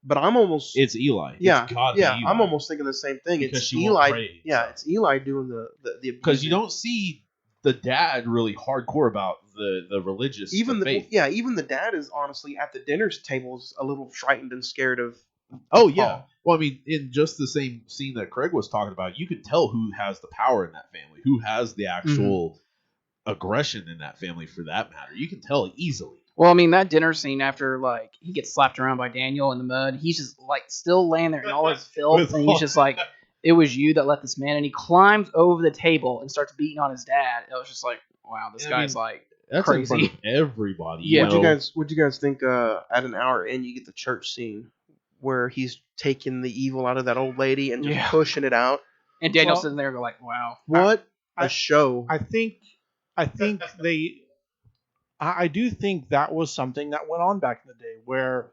But I'm almost It's Eli. yeah, It's gotta be yeah. Eli. I'm almost thinking the same thing. Because It's she won't Eli. pray, Yeah, so. it's Eli doing the Because you abusing. don't see the dad really hardcore about the religious even the faith. even the dad is honestly at the dinner's tables a little frightened and scared of. Oh yeah. Paul. Well, I mean, in just the same scene that Craig was talking about, you could tell who has the power in that family, who has the actual aggression in that family, for that matter. You can tell easily. Well, I mean, that dinner scene after, like, he gets slapped around by Daniel in the mud, he's just, like, still laying there in all his filth, and he's just like, it was you that let this man, and he climbs over the table and starts beating on his dad. It was just like, wow, this guy's, like, That's crazy. in front of everybody. Yeah. What'd you guys think? At an hour in, you get the church scene where he's taking the evil out of that old lady and just Yeah. pushing it out. And Daniel's Well, sitting there going like, wow. What I- a show! I think I do think that was something that went on back in the day where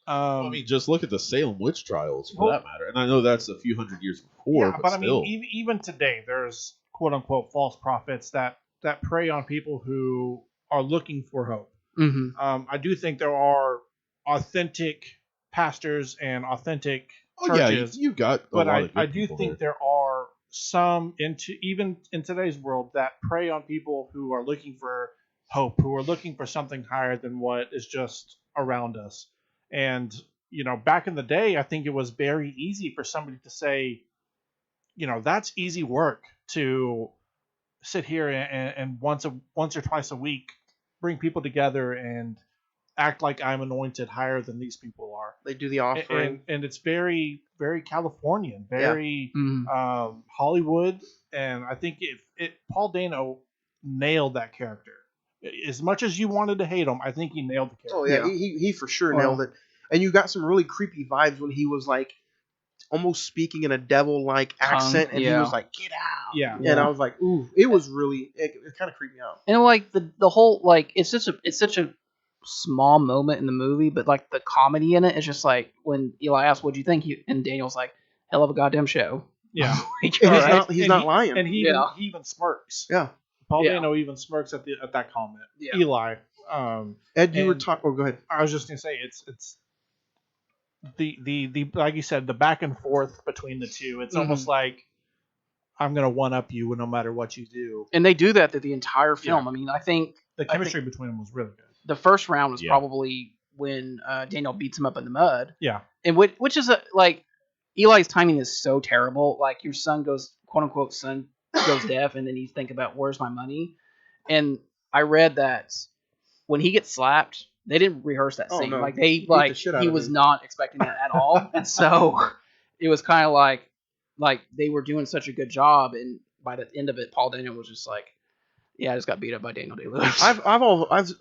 I mean, just look at the Salem witch trials, for Well- that matter. And I know that's a few hundred years before, yeah, but I still. mean even today there's quote unquote false prophets that prey on people who are looking for hope. Mm-hmm. I do think there are authentic pastors and authentic Oh yeah, churches, you've got a but lot of good I do people think there. there are some even in today's world that prey on people who are looking for hope, who are looking for something higher than what is just around us. And back in the day, I think it was very easy for somebody to say, that's easy work to sit here and once or twice a week bring people together and act like I'm anointed higher than these people are. They do the offering. And it's very, very Californian, very Mm-hmm. Hollywood, and I think Paul Dano nailed that character. As much as you wanted to hate him, I think he nailed the character. Oh yeah, Yeah. he for sure nailed it. And you got some really creepy vibes when he was like almost speaking in a devil-like accent, and he yeah. was like, "Get out!" Yeah. And I was like, "Ooh!" It was really it kind of creeped me out. And like the whole, like, it's such a small moment in the movie, but like the comedy in it is just like when Eli asks, "What'd you think?" And Daniel's like, "Hell of a goddamn show." Yeah. Like, And alright. he's not lying. And he Yeah. even smirks. Yeah. Paul Yeah. Dano even smirks at that comment. Yeah. Eli. Ed, you were and- talking. Oh, go ahead. I was just gonna say it's the like you said, the back and forth between the two. It's almost like I'm gonna one up you no matter what you do. And they do that through the entire film. Yeah. I mean, I think The chemistry between them was really good. the first round was Yeah. probably when Daniel beats him up in the mud. Yeah. And which is like Eli's timing is so terrible. Like your son goes, quote unquote, son goes deaf, and then you think about where's my money. And I read that when he gets slapped, they didn't rehearse that Oh, scene. no. Like He they beat the shit out he of was him. not expecting that at all, and so it was kind of like they were doing such a good job, and by the end of it, Paul Daniel was just like, yeah, I just got beat up by Daniel Day-Lewis. I've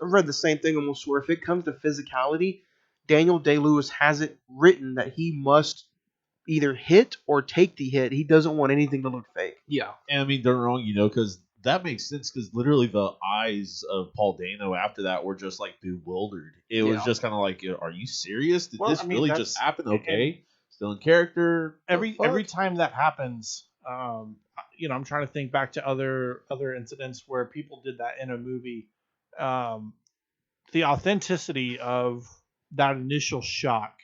read the same thing almost where if it comes to physicality, Daniel Day-Lewis has it written that he must either hit or take the hit. He doesn't want anything to look fake. Yeah. And I mean, they're wrong, because that makes sense, because literally the eyes of Paul Dano after that were just like bewildered. It was Yeah. just kind of like, are you serious? Did Well, this I mean, really that's- just happen? Okay. Still in character. The Every fuck? time that happens, I'm trying to think back to other incidents where people did that in a movie. The authenticity of that initial shock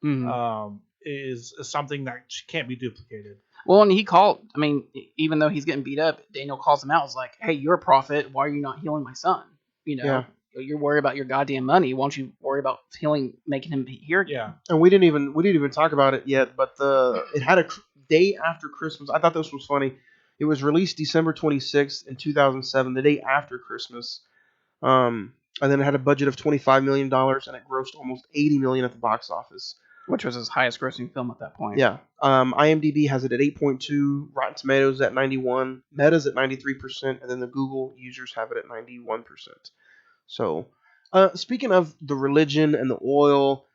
Mhm. is something that can't be duplicated. Well, and he called. I mean, even though he's getting beat up, Daniel calls him out. It's like, "Hey, you're a prophet. Why are you not healing my son? You know, Yeah. you're worried about your goddamn money. Why don't you worry about healing, making him hear again?" Yeah. And we didn't even talk about it yet, but it had a day after Christmas. I thought this was funny. It was released December 26th in 2007, the day after Christmas. And then it had a budget of $25 million, and it grossed almost $80 million at the box office. Which was his highest grossing film at that point. Yeah. IMDb has it at 8.2, Rotten Tomatoes at 91, Meta's at 93%, and then the Google users have it at 91%. So, speaking of the religion and the oil,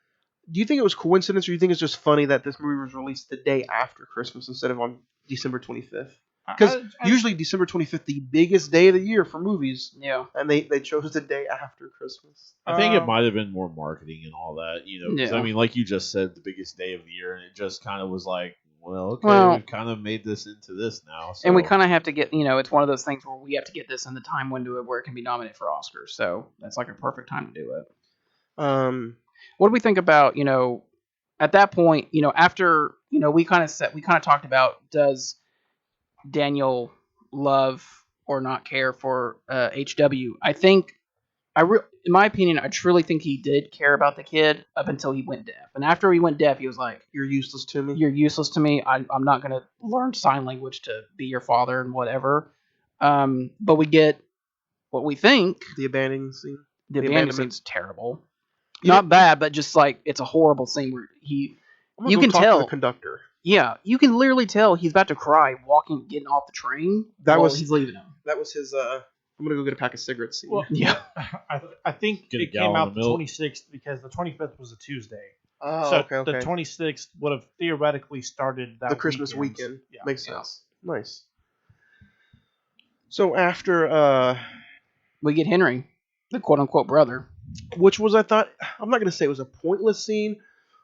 do you think it was coincidence, or do you think it's just funny that this movie was released the day after Christmas instead of on December 25th? Because usually December 25th, the biggest day of the year for movies, Yeah. and they chose the day after Christmas. I think it might have been more marketing and all that, you know. 'Cause, Yeah. I mean, like you just said, the biggest day of the year, and it just kind of was like, well, okay, Well- we've kind of made this into this now. So. And we kind of have to get, it's one of those things where we have to get this in the time window where it can be nominated for Oscars. So that's like a perfect time to do it. What do we think about, at that point, after, we kind of talked about, does Daniel love or not care for HW? I think, in my opinion, I truly think he did care about the kid up until he went deaf. And after he went deaf, he was like, You're useless to me. "You're useless to me. I'm not going to learn sign language to be your father and whatever." But we get what we think. The abandoning scene. The The abandonment abandonment. scene's terrible. You Not know- bad, but just like it's a horrible scene where I'm gonna you go can talk to tell. the conductor. Yeah, you can literally tell he's about to cry getting off the train. That while was- he's leaving him. That was his. I'm gonna go get a pack of cigarettes. Scene. Well, Yeah. I think Get a it came gallon out of the milk. 26th because the 25th was a Tuesday. Oh, So okay. the 26th would have theoretically started that The Christmas weekend. weekend. Yeah. Makes Yeah. sense. Nice. So after, We get Henry, the quote unquote brother. which was, I thought, I'm not gonna say it was a pointless scene,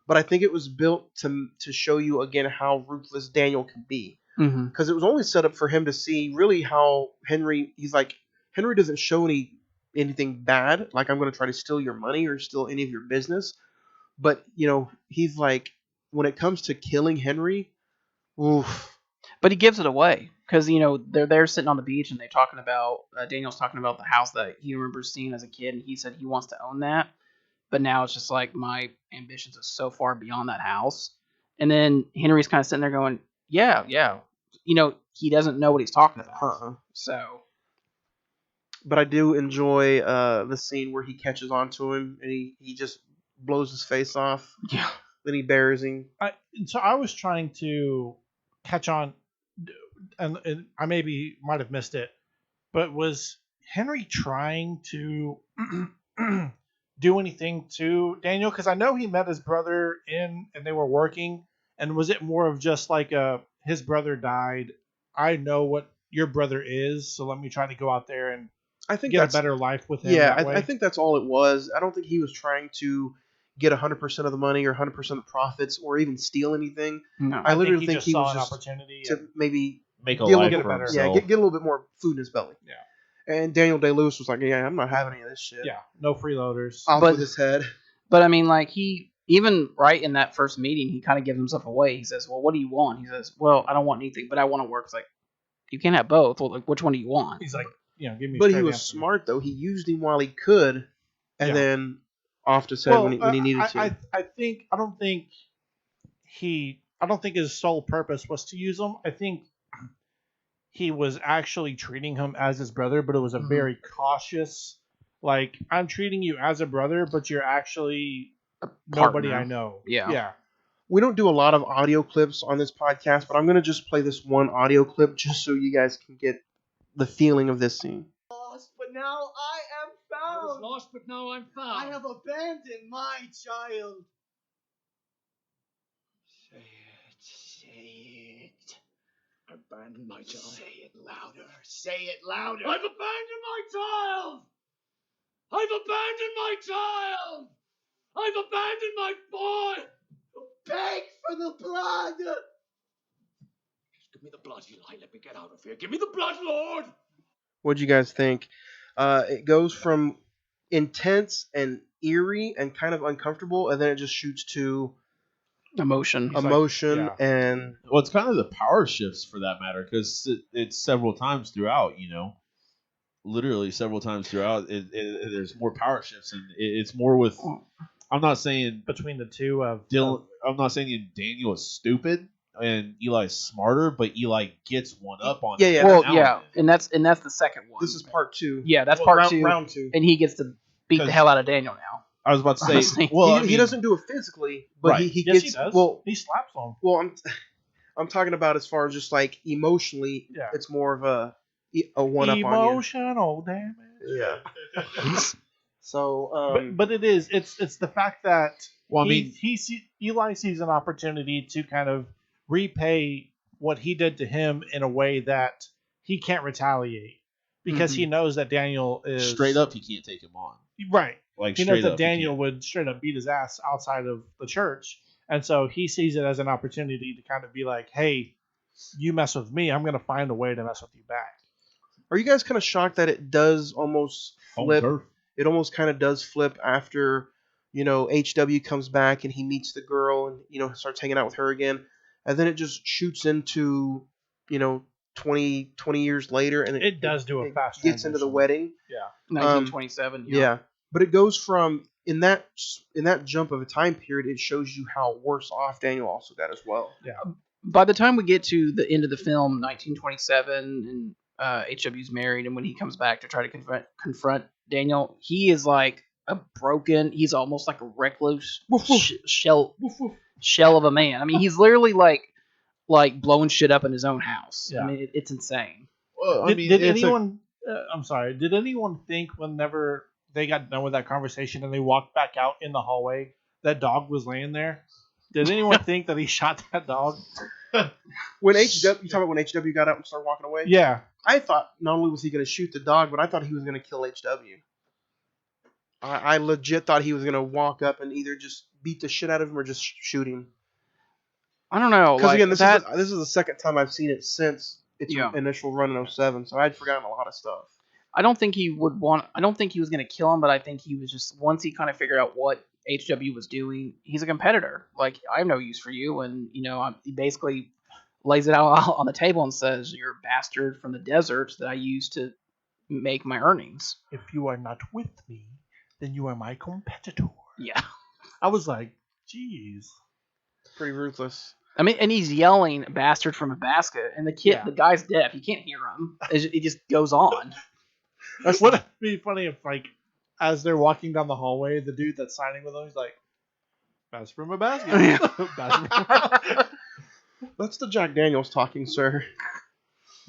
but I think it was built to show you again how ruthless Daniel can be. Mm-hmm. Because it was only set up for him to see really how Henry. He's like, Henry doesn't show anything bad. Like, I'm gonna try to steal your money or steal any of your business. But he's like, when it comes to killing Henry, oof. But he gives it away because they're there sitting on the beach and they're talking about Daniel's talking about the house that he remembers seeing as a kid, and he said he wants to own that. But now it's just like my ambitions are so far beyond that house. And then Henry's kind of sitting there going, yeah. He doesn't know what he's talking about. So. But I do enjoy the scene where he catches on to him and he just blows his face off. Yeah. Then he buries him. So I was trying to catch on, and I might have missed it, but was Henry trying to do anything to Daniel? Because I know he met his brother and they were working, and was it more of just like his brother died, I know what your brother is, so let me try to go out there and I think get a that's better life with him. yeah. that way? I think that's all it was. I don't think he was trying to get 100% of the money or 100% of the profits or even steal anything. No. I literally think think he he saw was an just opportunity. to maybe make a get a life little for better- himself. get a little bit more food in his belly. Yeah. And Daniel Day-Lewis was like, yeah, I'm not having any of this shit. Yeah, no freeloaders. Off But- with his head. But I mean, like even right in that first meeting, he kind of gives himself away. He says, "Well, what do you want?" He says, "Well, I don't want anything, but I want to work." It's like, you can't have both. Well, like, which one do you want? He's like, give me. a But he straight was answer. smart though. He used him while he could, and Yeah. then off to said when he needed to. I don't think his sole purpose was to use him. I think he was actually treating him as his brother, but it was a very cautious, like, I'm treating you as a brother, but you're actually nobody Partner. I know. Yeah. Yeah. We don't do a lot of audio clips on this podcast, but I'm gonna just play this one audio clip just so you guys can get the feeling of this scene. Lost, but now I am found. I was lost, but now I'm found. I have abandoned my child. Say it. Abandon my child. Say it louder. Say it louder. I've abandoned my child! I've abandoned my child! I've abandoned my boy! Beg for the blood. Just give me the blood, Eli. Let me get out of here. Give me the blood, Lord! What'd you guys think? It goes from intense and eerie and kind of uncomfortable, and then it just shoots to Emotion. He's like- emotion, yeah. and Well, it's kind of the power shifts for that matter, because it's several times throughout. Literally several times throughout. There's more power shifts, and it's more with. I'm not saying between the two of Dylan. I'm not saying Daniel is stupid and Eli's smarter, but Eli gets one up on. Yeah, him yeah. Well, now yeah, and and that's the second one. this is part 2. Yeah, that's Well, part round, 2, round 2. and he gets to beat the 'Cause- hell out of Daniel now. I was about to say. Honestly. Well, he doesn't do it physically, but Right. he yes, gets he does. well. He slaps him. Well, I'm talking about as far as just like emotionally. Yeah. It's more of a one up on Emotional damage. you. Yeah. So, But it is. It's the fact that Well, I mean- Eli sees an opportunity to kind of repay what he did to him in a way that he can't retaliate because he knows that Daniel is straight up, he can't take him on. right. Like He straight knows that up, he Daniel can't. would straight up beat his ass outside of the church, and so he sees it as an opportunity to kind of be like, "Hey, you mess with me, I'm gonna find a way to mess with you back." are you guys kind of shocked that it does almost Home flip? turf. It almost kind of does flip after HW comes back and he meets the girl and starts hanging out with her again, and then it just shoots into 20 years later, and It does do a it fast gets into the transition. wedding. 1927. Yeah, but it goes from in that jump of a time period, it shows you how worse off Daniel also got as well. By the time we get to the end of the film, 1927, and HW's married, and when he comes back to try to confront Daniel, he is like he's almost like a recluse shell of a man. I mean, he's literally like blowing shit up in his own house. Yeah. I mean, it's insane. Well, Did anyone? I'm sorry. Did anyone think whenever they got done with that conversation and they walked back out in the hallway, that dog was laying there? Did anyone think that he shot that dog? When HW, you talking about when HW got out and started walking away? Yeah. I thought not only was he going to shoot the dog, but I thought he was going to kill HW. I legit thought he was going to walk up and either just beat the shit out of him or just shoot him. I don't know. Because Like, again, that, this is the second time I've seen it since its Yeah. initial run in 07, so I'd forgotten a lot of stuff. I don't think he would want. I don't think he was going to kill him, but I think he was just once he kind of figured out what HW was doing. He's a competitor. Like, I have no use for you, and he basically lays it out on the table and says, "You're a bastard from the desert that I used to make my earnings." If you are not with me, then you are my competitor. Yeah. I was like, geez. Pretty ruthless. I mean, and he's yelling "bastard" from a basket, and Yeah. the guy's deaf. He can't hear him. It just goes on. Would it be funny if, like, as they're walking down the hallway, the dude that's signing with them, he's like, "Bastard from a basket." Bastard from a-" That's the Jack Daniels talking, sir.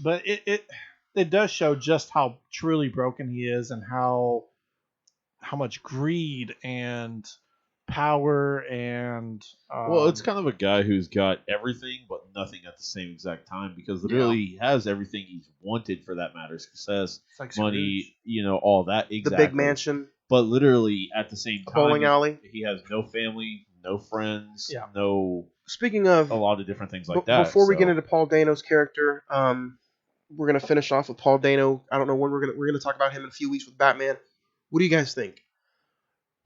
But it does show just how truly broken he is and how much greed and power and Well, it's kind of a guy who's got everything but nothing at the same exact time, because literally he has everything he's wanted for that matter: success, it's like money, all that. The Exactly. big mansion, But literally at the same time, bowling alley. he has no family, no friends, Yeah. no Speaking of, a lot of different things like that. before we get so- into Paul Dano's character, we're gonna finish off with Paul Dano. I don't know when we're gonna talk about him in a few weeks with Batman. What do you guys think?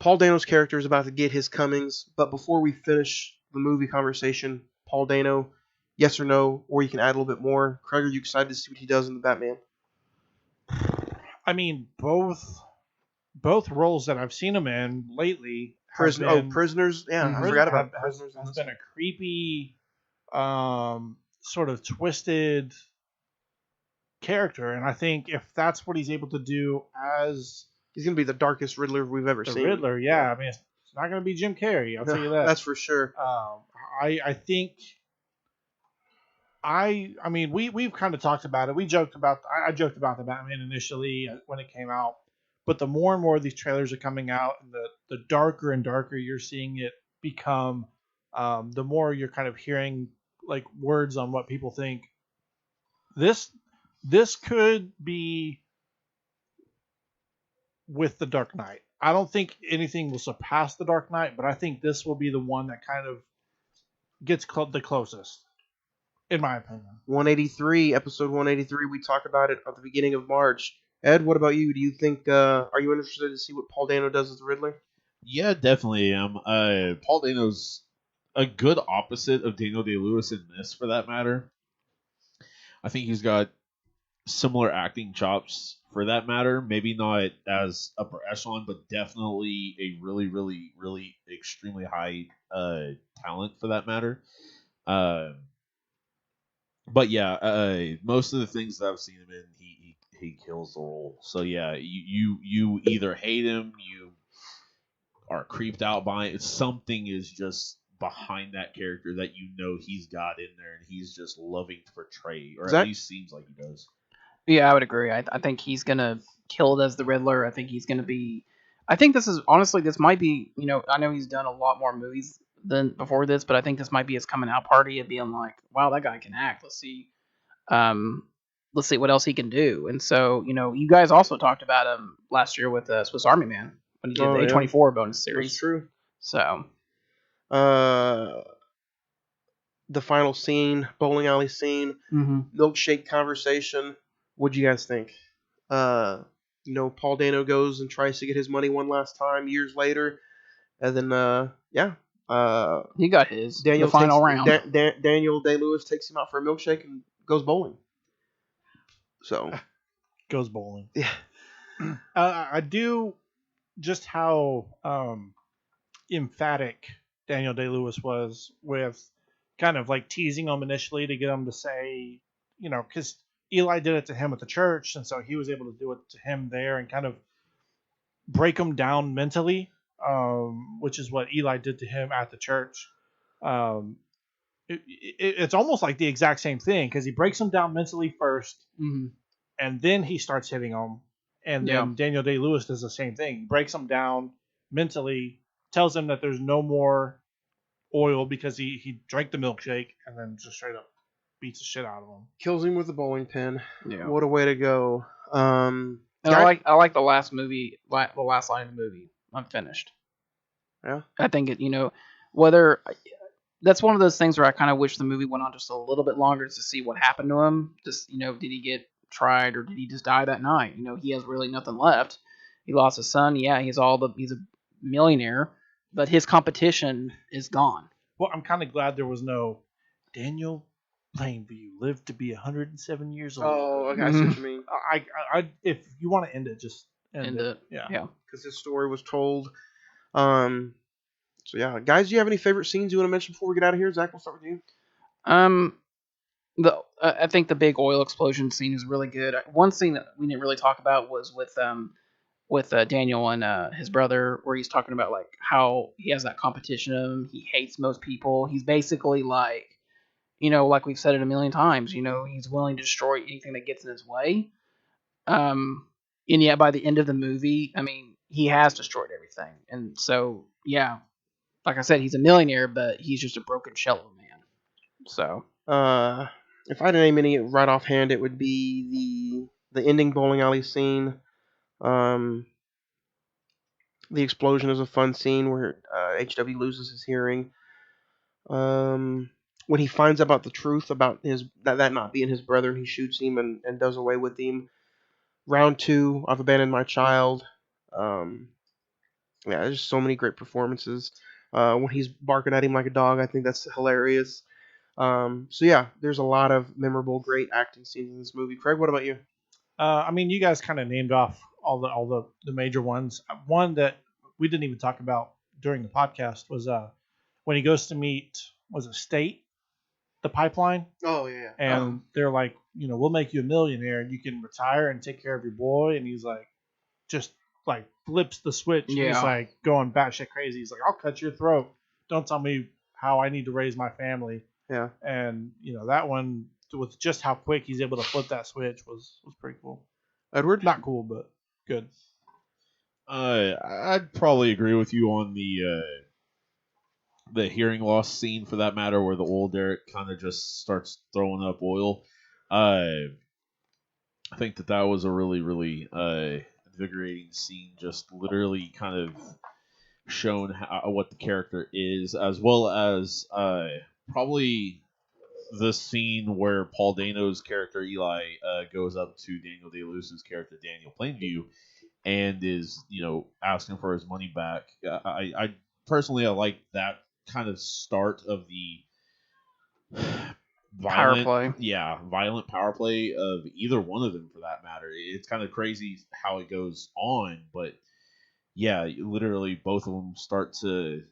Paul Dano's character is about to get his comings, but before we finish the movie conversation, Paul Dano, yes or no, or you can add a little bit more. Craig, are you excited to see what he does in the Batman? I mean, both roles that I've seen him in lately. have been- Prisoners. Yeah, I Prison forgot about has Prisoners. has been a creepy, sort of twisted character, and I think if that's what he's able to do as He's gonna be the darkest Riddler we've ever the seen. Riddler, yeah, I mean, it's not going to be Jim Carrey. I'll tell you that. That's for sure. I think. I mean, we've kind of talked about it. I joked about the Batman initially when it came out, but the more and more these trailers are coming out, and the darker and darker you're seeing it become, the more you're kind of hearing like words on what people think. This could be with the Dark Knight. I don't think anything will surpass the Dark Knight, but I think this will be the one that kind of gets the closest, in my opinion. 183, episode 183. We talked about it at the beginning of March. Ed, what about you? Do you think? Are you interested to see what Paul Dano does as the Riddler? Yeah, definitely am. Paul Dano's a good opposite of Daniel Day-Lewis in this, for that matter. I think he's got similar acting chops, for that matter. Maybe not as upper echelon, but definitely a really, really, really extremely high talent, for that matter. But yeah, most of the things that I've seen him in, he kills the role. So yeah, you either hate him, you are creeped out by it. Something is just behind that character that you know he's got in there, and he's just loving to portray, or Zach? at least seems like he does. Yeah, I would agree. I think he's gonna kill it as the Riddler. I think he's gonna be. I think this is honestly, this might be. I know he's done a lot more movies than before this, but I think this might be his coming out party of being like, wow, that guy can act. Um, let's see what else he can do. And so, you guys also talked about him last year with Swiss Army Man when he did the A24 bonus series. That's true. So, the final scene, bowling alley scene, milkshake conversation. What'd you guys think? Paul Dano goes and tries to get his money one last time years later, and then he got his Daniel the final round. Daniel Day-Lewis takes him out for a milkshake and goes bowling. So Goes bowling. yeah, I do just how emphatic Daniel Day-Lewis was with kind of like teasing him initially to get him to say, because Eli did it to him at the church, and so he was able to do it to him there and kind of break him down mentally, which is what Eli did to him at the church. It's almost like the exact same thing, because he breaks him down mentally first, and then he starts hitting him. And then Daniel Day-Lewis does the same thing. He breaks him down mentally, tells him that there's no more oil because he drank the milkshake, and then just straight up beats the shit out of him. kills him with a bowling pin. Yeah. What a way to go. And I like the last movie, the last line of the movie. I'm finished. Yeah. I think whether that's one of those things where I kind of wish the movie went on just a little bit longer to see what happened to him. Just did he get tried or did he just die that night? He has really nothing left. He lost his son. Yeah, he's a millionaire, but his competition is gone. Well, I'm kind of glad there was no Daniel Plainview lived to be 107 years old. Oh, okay, I see what you mean. I if you want to end it, just end it. Yeah. Because his story was told. So yeah, guys, do you have any favorite scenes you want to mention before we get out of here? Zach, we'll start with you. I think the big oil explosion scene is really good. One scene that we didn't really talk about was with Daniel and his brother, where he's talking about like how he has that competition. He hates most people. He's basically like, like we've said it a million times. He's willing to destroy anything that gets in his way. And yet by the end of the movie, I mean, he has destroyed everything. And so, yeah, like I said, he's a millionaire, but he's just a broken shell of a man. So, if I had to name any right offhand, it would be the ending bowling alley scene. The explosion is a fun scene where HW loses his hearing. When he finds out about the truth about that not being his brother, and he shoots him and does away with him. Round 2, I've abandoned my child. Yeah, there's just so many great performances. When he's barking at him like a dog, I think that's hilarious. So yeah, there's a lot of memorable, great acting scenes in this movie. Craig, what about you? I mean, you guys kind of named off all the major ones. One that we didn't even talk about during the podcast was when he goes to meet State, the pipeline. Oh yeah. And they're like, we'll make you a millionaire and you can retire and take care of your boy. And he's like, just like flips the switch. Yeah. And he's like going batshit crazy. He's like, I'll cut your throat. Don't tell me how I need to raise my family. Yeah. And that one, with just how quick he's able to flip that switch, was pretty cool. Edward? Not cool, but good. I'd probably agree with you on the hearing loss scene, for that matter, where the oil derrick kind of just starts throwing up oil. I think that was a really, really invigorating scene, just literally kind of shown what the character is, as well as probably the scene where Paul Dano's character Eli goes up to Daniel Day-Lewis's character Daniel Plainview and is asking for his money back. I personally like that kind of start of the Power play. violent power play of either one of them for that matter. It's kind of crazy how it goes on, but yeah, literally both of them start to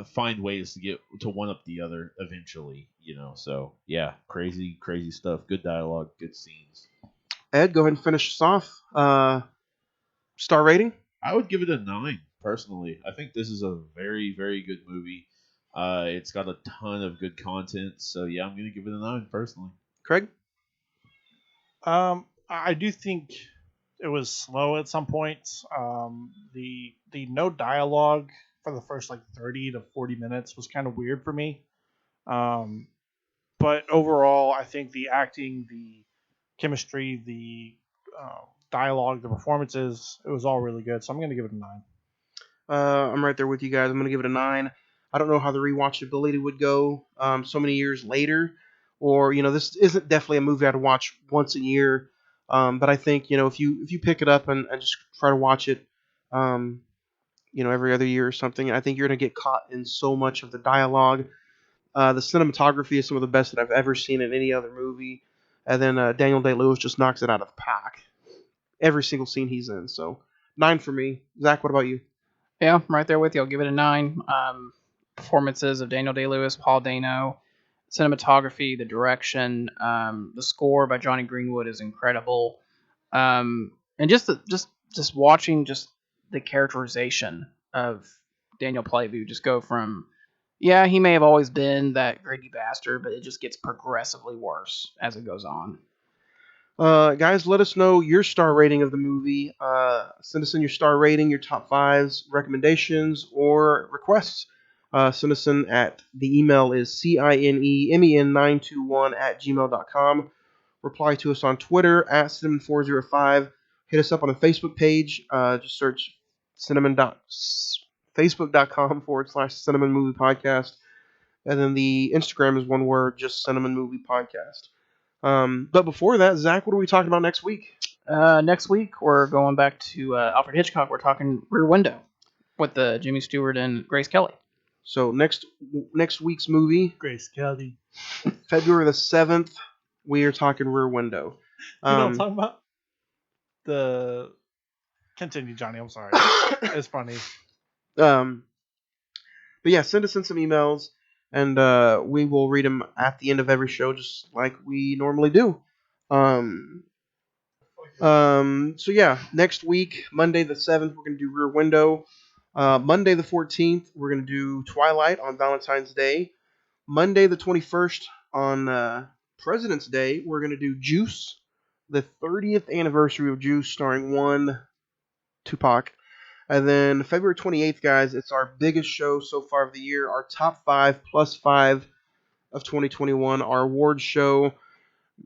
find ways to get to one up the other eventually, So yeah, crazy stuff. Good dialogue, good scenes. Ed, go ahead and finish us off. Star rating? I would give it a 9 personally. I think this is a very very good movie. It's got a ton of good content, so yeah, I'm gonna give it a 9 personally. Craig? I do think it was slow at some points. The no dialogue for the first like 30 to 40 minutes was kind of weird for me. But overall, I think the acting, the chemistry, the dialogue, the performances, it was all really good. So I'm going to give it a 9. I'm right there with you guys. I'm going to give it a 9. I don't know how the rewatchability would go so many years later. Or, this isn't definitely a movie I'd watch once a year. But I think, if you pick it up and just try to watch it, every other year or something, I think you're going to get caught in so much of the dialogue. The cinematography is some of the best that I've ever seen in any other movie. And then Daniel Day-Lewis just knocks it out of the park. Every single scene he's in. So 9 for me. Zach, what about you? Yeah, I'm right there with you. I'll give it a 9. Performances of Daniel Day-Lewis, Paul Dano, cinematography, the direction, the score by Johnny Greenwood is incredible, and just watching just the characterization of Daniel Playview just go from, yeah, he may have always been that greedy bastard, but it just gets progressively worse as it goes on. Guys, let us know your star rating of the movie. Send us in your star rating, your top 5s, recommendations, or requests. Send us in at the email is cinemen921@gmail.com. Reply to us on Twitter at cinnamon405. Hit us up on the Facebook page. Just search facebook.com/cinnamon movie podcast. And then the Instagram is one word, just cinnamon movie podcast. But before that, Zach, what are we talking about next week? Next week, we're going back to Alfred Hitchcock. We're talking Rear Window with Jimmy Stewart and Grace Kelly. So next week's movie, Grace Kelly. February the 7th, we are talking Rear Window. You know what I'm talking about? Continue, Johnny. I'm sorry. It's funny. But yeah, send us in some emails, and we will read them at the end of every show, just like we normally do. So yeah, next week, Monday the 7th, we're gonna do Rear Window. Monday the 14th, we're gonna do Twilight on Valentine's Day. Monday the 21st, on President's Day, we're gonna do Juice, the 30th anniversary of Juice, starring one Tupac. And then February 28th, guys, it's our biggest show so far of the year, our top 5 plus 5 of 2021, our awards show.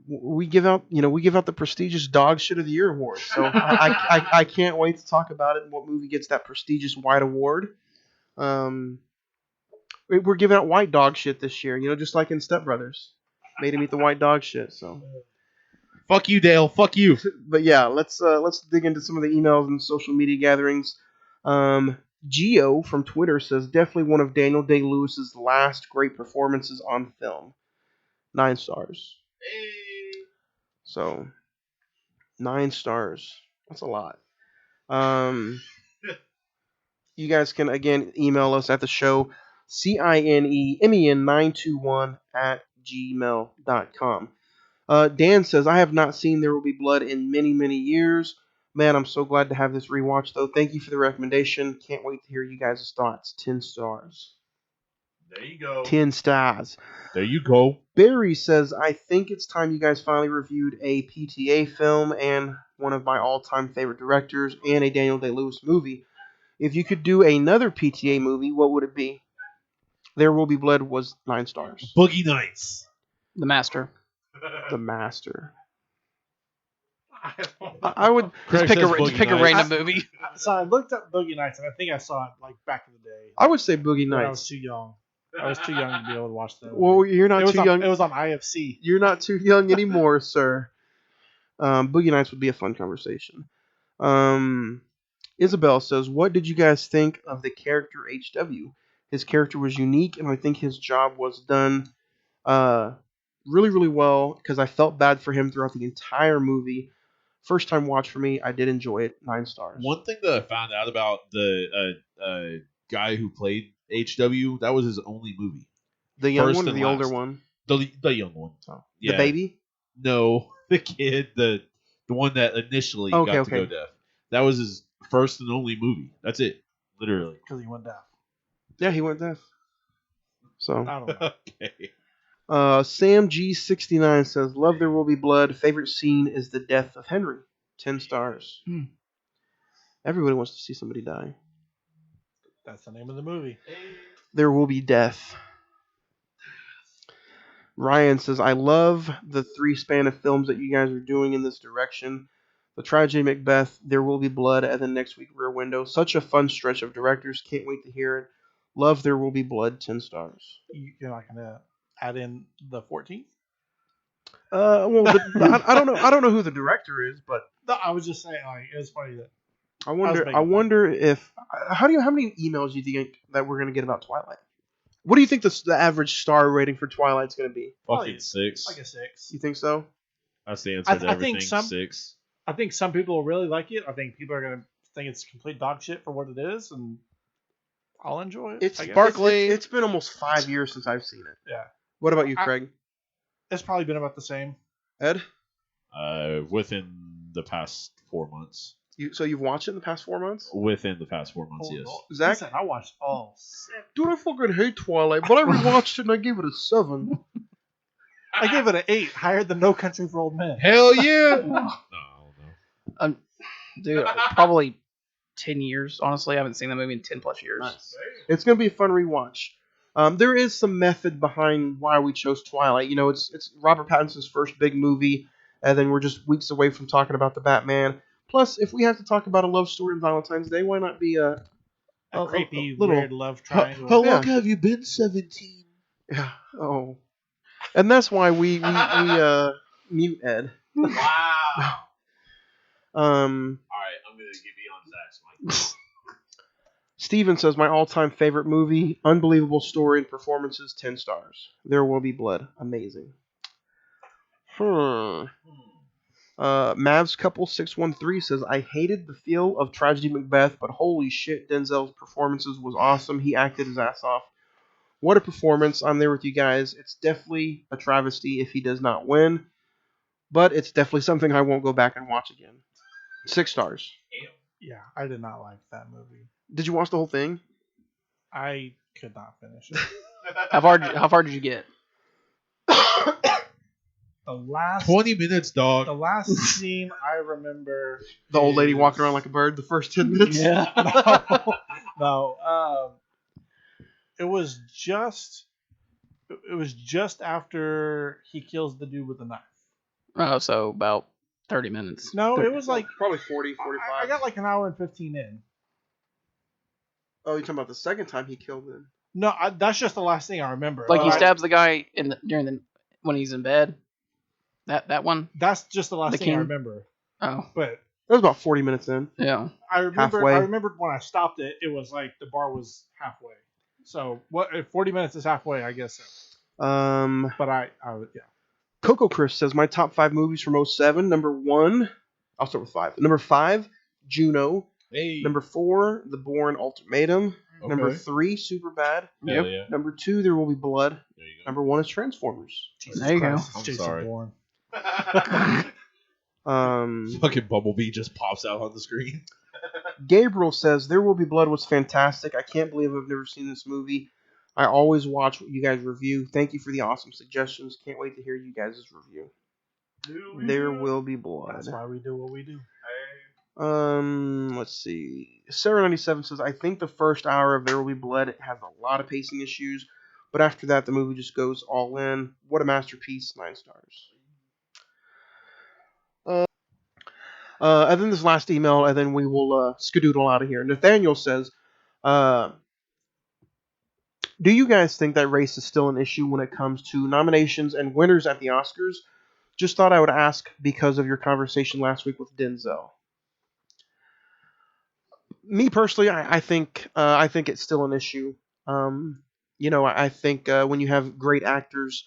We give out the prestigious Dog Shit of the Year award. So I can't wait to talk about it and what movie gets that prestigious white award. We're giving out white dog shit this year, just like in Step Brothers. Made him eat the white dog shit. So fuck you, Dale. Fuck you. But yeah, let's dig into some of the emails and social media gatherings. Geo from Twitter says definitely one of Daniel Day-Lewis's last great performances on film. 9 stars. So 9 stars. That's a lot. You guys can again email us at the show cinemen921@gmail.com. Dan says, I have not seen There Will Be Blood in many, many years. Man, I'm so glad to have this rewatch, though. Thank you for the recommendation. Can't wait to hear you guys' thoughts. 10 stars. There you go. 10 stars. There you go. Barry says, I think it's time you guys finally reviewed a PTA film and one of my all-time favorite directors and a Daniel Day-Lewis movie. If you could do another PTA movie, what would it be? There Will Be Blood was 9 stars. Boogie Nights. The Master. The Master. I would just pick a random movie. So I looked up Boogie Nights, and I think I saw it like back in the day. I would say Boogie When Nights. I was too young. I was too young to be able to watch that. Well, you're not too young. It was on IFC. You're not too young anymore, sir. Boogie Nights would be a fun conversation. Isabel says, what did you guys think of the character HW? His character was unique, and I think his job was done really, really well because I felt bad for him throughout the entire movie. First time watch for me, I did enjoy it. 9 stars. One thing that I found out about the guy who played HW, that was his only movie. The young First one or and the older last. one? The young one. Oh. Yeah. The baby? No, the kid, the one that initially got to go deaf. That was his first and only movie. That's it, literally. Because he went deaf. Yeah, he went deaf. So. I don't know. Okay. Sam G69 says, "Love There Will Be Blood. Favorite scene is the death of Henry. 10 stars. Everybody wants to see somebody die. That's the name of the movie. There will be death." Ryan says, "I love the 3 span of films that you guys are doing in this direction. The Tragedy Macbeth, There Will Be Blood, and then next week Rear Window. Such a fun stretch of directors. Can't wait to hear it. Love There Will Be Blood. 10 stars." You're not going to add in the 14th? Well, I don't know. I don't know who the director is, but No, I was just saying, like, it's funny that I wonder if how many emails do you think that we're gonna get about Twilight? What do you think the average star rating for Twilight's gonna be? Fucking 6. like a 6. You think so? That's the answer to everything. 6. I think some people will really like it. I think people are going to think it's complete dog shit for what it is, and I'll enjoy it. It's I guess. sparkly. It's been almost 5 years since I've seen it. Yeah. What about you, Craig? It's probably been about the same. Ed? Within the past 4 months. So you've watched it in the past 4 months? Within the past 4 months, yes. Zach? Listen, I watched all 6. Dude, I fucking hate Twilight, but I rewatched it and I gave it a 7. I gave it an 8, higher than No Country for Old Men. Hell yeah! No. Dude, probably 10 years. Honestly, I haven't seen that movie in 10 plus years. Nice. It's gonna be a fun rewatch. There is some method behind why we chose Twilight. You know, it's Robert Pattinson's first big movie, and then we're just weeks away from talking about the Batman. Plus, if we have to talk about a love story on Valentine's Day, why not be a creepy, little weird love triangle? How long have you been 17? Yeah. Oh. And that's why we mute Ed. Wow. Alright, I'm going to give you on Zach's mic. Steven says, "My all-time favorite movie, unbelievable story and performances, 10 stars. There Will Be Blood. Amazing." Mavs Couple 613 says, "I hated the feel of Tragedy Macbeth, but holy shit, Denzel's performances was awesome. He acted his ass off. What a performance. I'm there with you guys. It's definitely a travesty if he does not win, but it's definitely something I won't go back and watch again." 6 stars. Yeah, I did not like that movie. Did you watch the whole thing? I could not finish it. How far did you get? The last 20 minutes, dog. The last scene I remember. The old lady walking around like a bird the first 10 minutes? Yeah. No. It was just after he kills the dude with the knife. Oh, so about 30 minutes. No, it was like Probably 40, 45. I got like an hour and 15 in. Oh, you're talking about the second time he killed him. No, that's just the last thing I remember. Like he stabs the guy when he's in bed. That one. That's just the last The thing I king? remember. Oh, But That was about 40 minutes in. yeah. I Halfway. remembered when I stopped it, it was like the bar was halfway. So what? If 40 minutes is halfway, I guess so. But I yeah. Coco Chris says, "My top 5 movies from '07. Number 1, I'll start with 5. Number 5, Juno. Hey. Number 4, The Bourne Ultimatum. Okay. Number 3, Superbad. Hell yeah. Number 2, There Will Be Blood. There you go. Number 1 is Transformers. There you go. Christ, it's I'm Jason sorry. Bourne. Fucking Bumblebee just pops out on the screen. Gabriel says, "There Will Be Blood was fantastic. I can't believe I've never seen this movie. I always watch what you guys review. Thank you for the awesome suggestions. Can't wait to hear you guys' review." There Will Be Blood. That's why we do what we do. Let's see. Sarah97 says, "I think the first hour of There Will Be Blood has a lot of pacing issues, but after that, the movie just goes all in. What a masterpiece. 9 stars." And then this last email, and then we will skedoodle out of here. Nathaniel says, "Do you guys think that race is still an issue when it comes to nominations and winners at the Oscars? Just thought I would ask because of your conversation last week with Denzel." Me personally, I think it's still an issue. I think when you have great actors,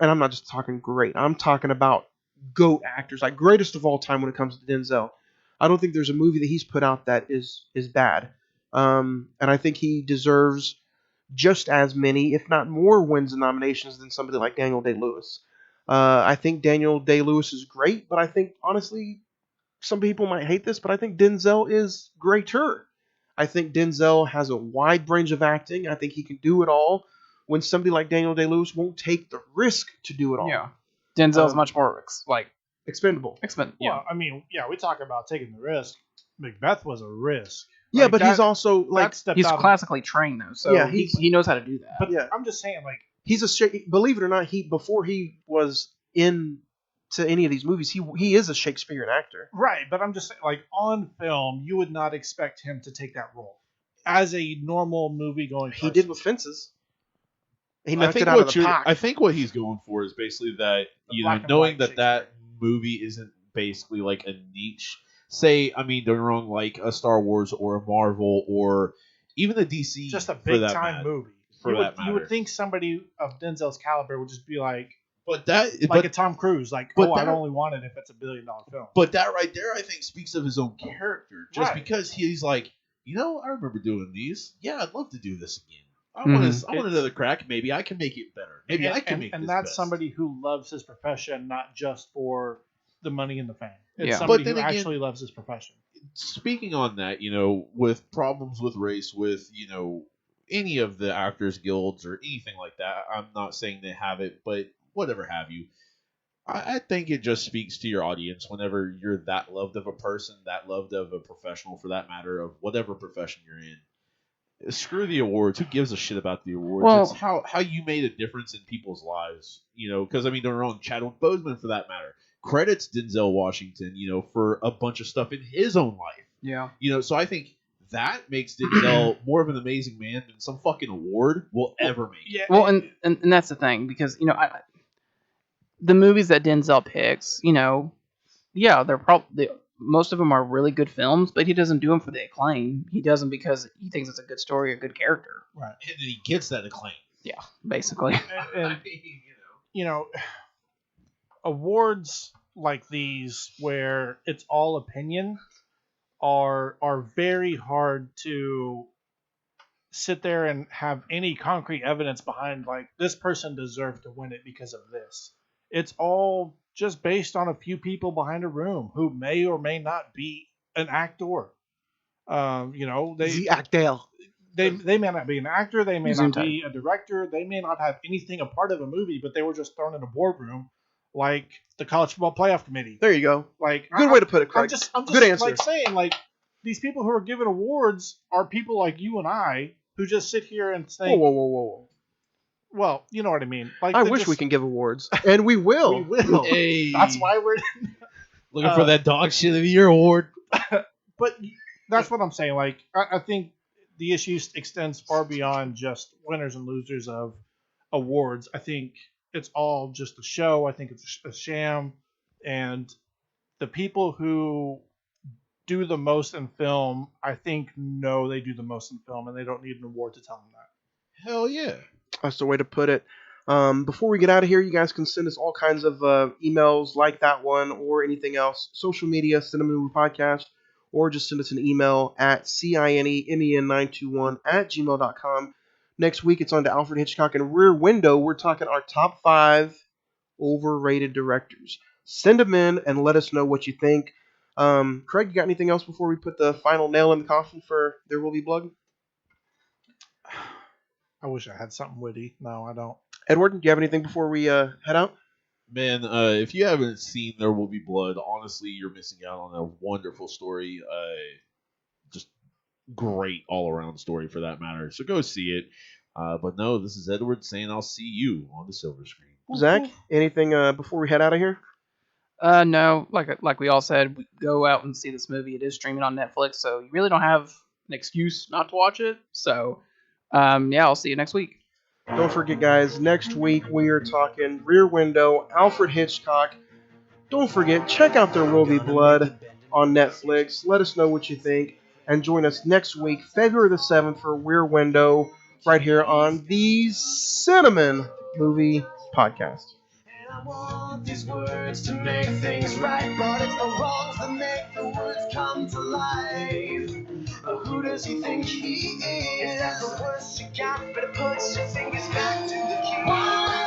and I'm not just talking great, I'm talking about GOAT actors, like greatest of all time when it comes to Denzel. I don't think there's a movie that he's put out that is bad. And I think he deserves just as many, if not more, wins and nominations than somebody like Daniel Day-Lewis. I think Daniel Day-Lewis is great, but I think honestly, some people might hate this, but I think Denzel is greater. I think Denzel has a wide range of acting. I think he can do it all. When somebody like Daniel Day-Lewis won't take the risk to do it all. Yeah. Denzel's Um, much more expendable. Yeah. Well, I mean, yeah, we talk about taking the risk. Macbeth was a risk. Yeah, Like, but he's that- also like that stepped He's out of- classically trained though, so Yeah, he knows how to do that. But yeah. I'm just saying, like, he's believe it or not, before he was in to any of these movies, he is a Shakespearean actor. right. But I'm just saying, like, on film, you would not expect him to take that role as a normal movie going. He did with Fences. He I knocked think it out of what the park. I think what he's going for is basically that black and knowing white that movie isn't basically like a niche. Say, I mean, don't get me wrong, like a Star Wars or a Marvel or even a DC, just a for big that time matter. movie. For you that would, you would matter. think somebody of Denzel's caliber would just be like But that, a but Tom Cruise, like, but I'd that- only want it if it's $1 billion film. But that right there, I think, speaks of his own character. Just Right. because he's like, I remember doing these. Yeah, I'd love to do this again. I Mhm. want another crack. Maybe I can make it better. Maybe I can make and this that's best. somebody who loves his profession, not just for the money and the fame. It's Yeah. somebody But then who again- actually loves his profession. Speaking on that, with problems with race, with, any of the actors guilds or anything like that, I'm not saying they have it, but whatever have you. I think it just speaks to your audience whenever you're that loved of a person, that loved of a professional for that matter, of whatever profession you're in. Screw the awards. Who gives a shit about the awards? Well- It's how you made a difference in people's lives. Because, I mean, don't get me wrong, Chadwick Boseman for that matter. Credits Denzel Washington, for a bunch of stuff in his own life. Yeah. So I think that makes Denzel more of an amazing man than some fucking award will ever make. Yeah. Well, and that's the thing because the movies that Denzel picks, yeah, they're probably most of them are really good films, but he doesn't do them for the acclaim. He does them because he thinks it's a good story, a good character. Right. And then he gets that acclaim. Yeah, basically. And awards like these where it's all opinion are very hard to sit there and have any concrete evidence behind, like, this person deserved to win it because of this. It's all just based on a few people behind a room who may or may not be an actor. The actor. They may not be an actor, they may Zoom not be a director, they may not have anything a part of a movie, but they were just thrown in a boardroom like the college football playoff committee. There you go. Like, Good way to put it, Craig. I'm just Good answer. like saying, like, these people who are given awards are people like you and I who just sit here and think, Whoa. well, you know what I mean. Like, I they're wish just- we can give awards, and we will. We will. Hey, That's why we're. looking for that dog shit of the year award. But that's what I'm saying. Like, I think the issue extends far beyond just winners and losers of awards. I think it's all just a show. I think it's a sham. And the people who do the most in film, I think, know they do the most in film, and they don't need an award to tell them that. Hell yeah. That's the way to put it. Before we get out of here, you guys can send us all kinds of emails like that one or anything else. Social media, Cinemen Podcast, or just send us an email at cinemen921@gmail.com. Next week, it's on to Alfred Hitchcock and Rear Window. We're talking our top 5 overrated directors. Send them in and let us know what you think. Craig, you got anything else before we put the final nail in the coffin for There Will Be Blood? I wish I had something witty. No, I don't. Edward, do you have anything before we head out? Man, if you haven't seen There Will Be Blood, honestly, you're missing out on a wonderful story. Just great all-around story for that matter. So go see it. But no, this is Edward saying I'll see you on the silver screen. Zach, anything before we head out of here? No, like we all said, we go out and see this movie. It is streaming on Netflix, so you really don't have an excuse not to watch it. So, yeah, I'll see you next week. Don't forget, guys, next week we are talking Rear Window, Alfred Hitchcock. Don't forget, check out There Will Be Blood on Netflix. Let us know what you think. And join us next week, February the 7th, for Rear Window. right here on the Cine-Men Movie Podcast. And I want these words to make things right, but it's the wrongs that make the words come to life. Who does he think he is? Is that the worst you got? But it puts your fingers back to the key. One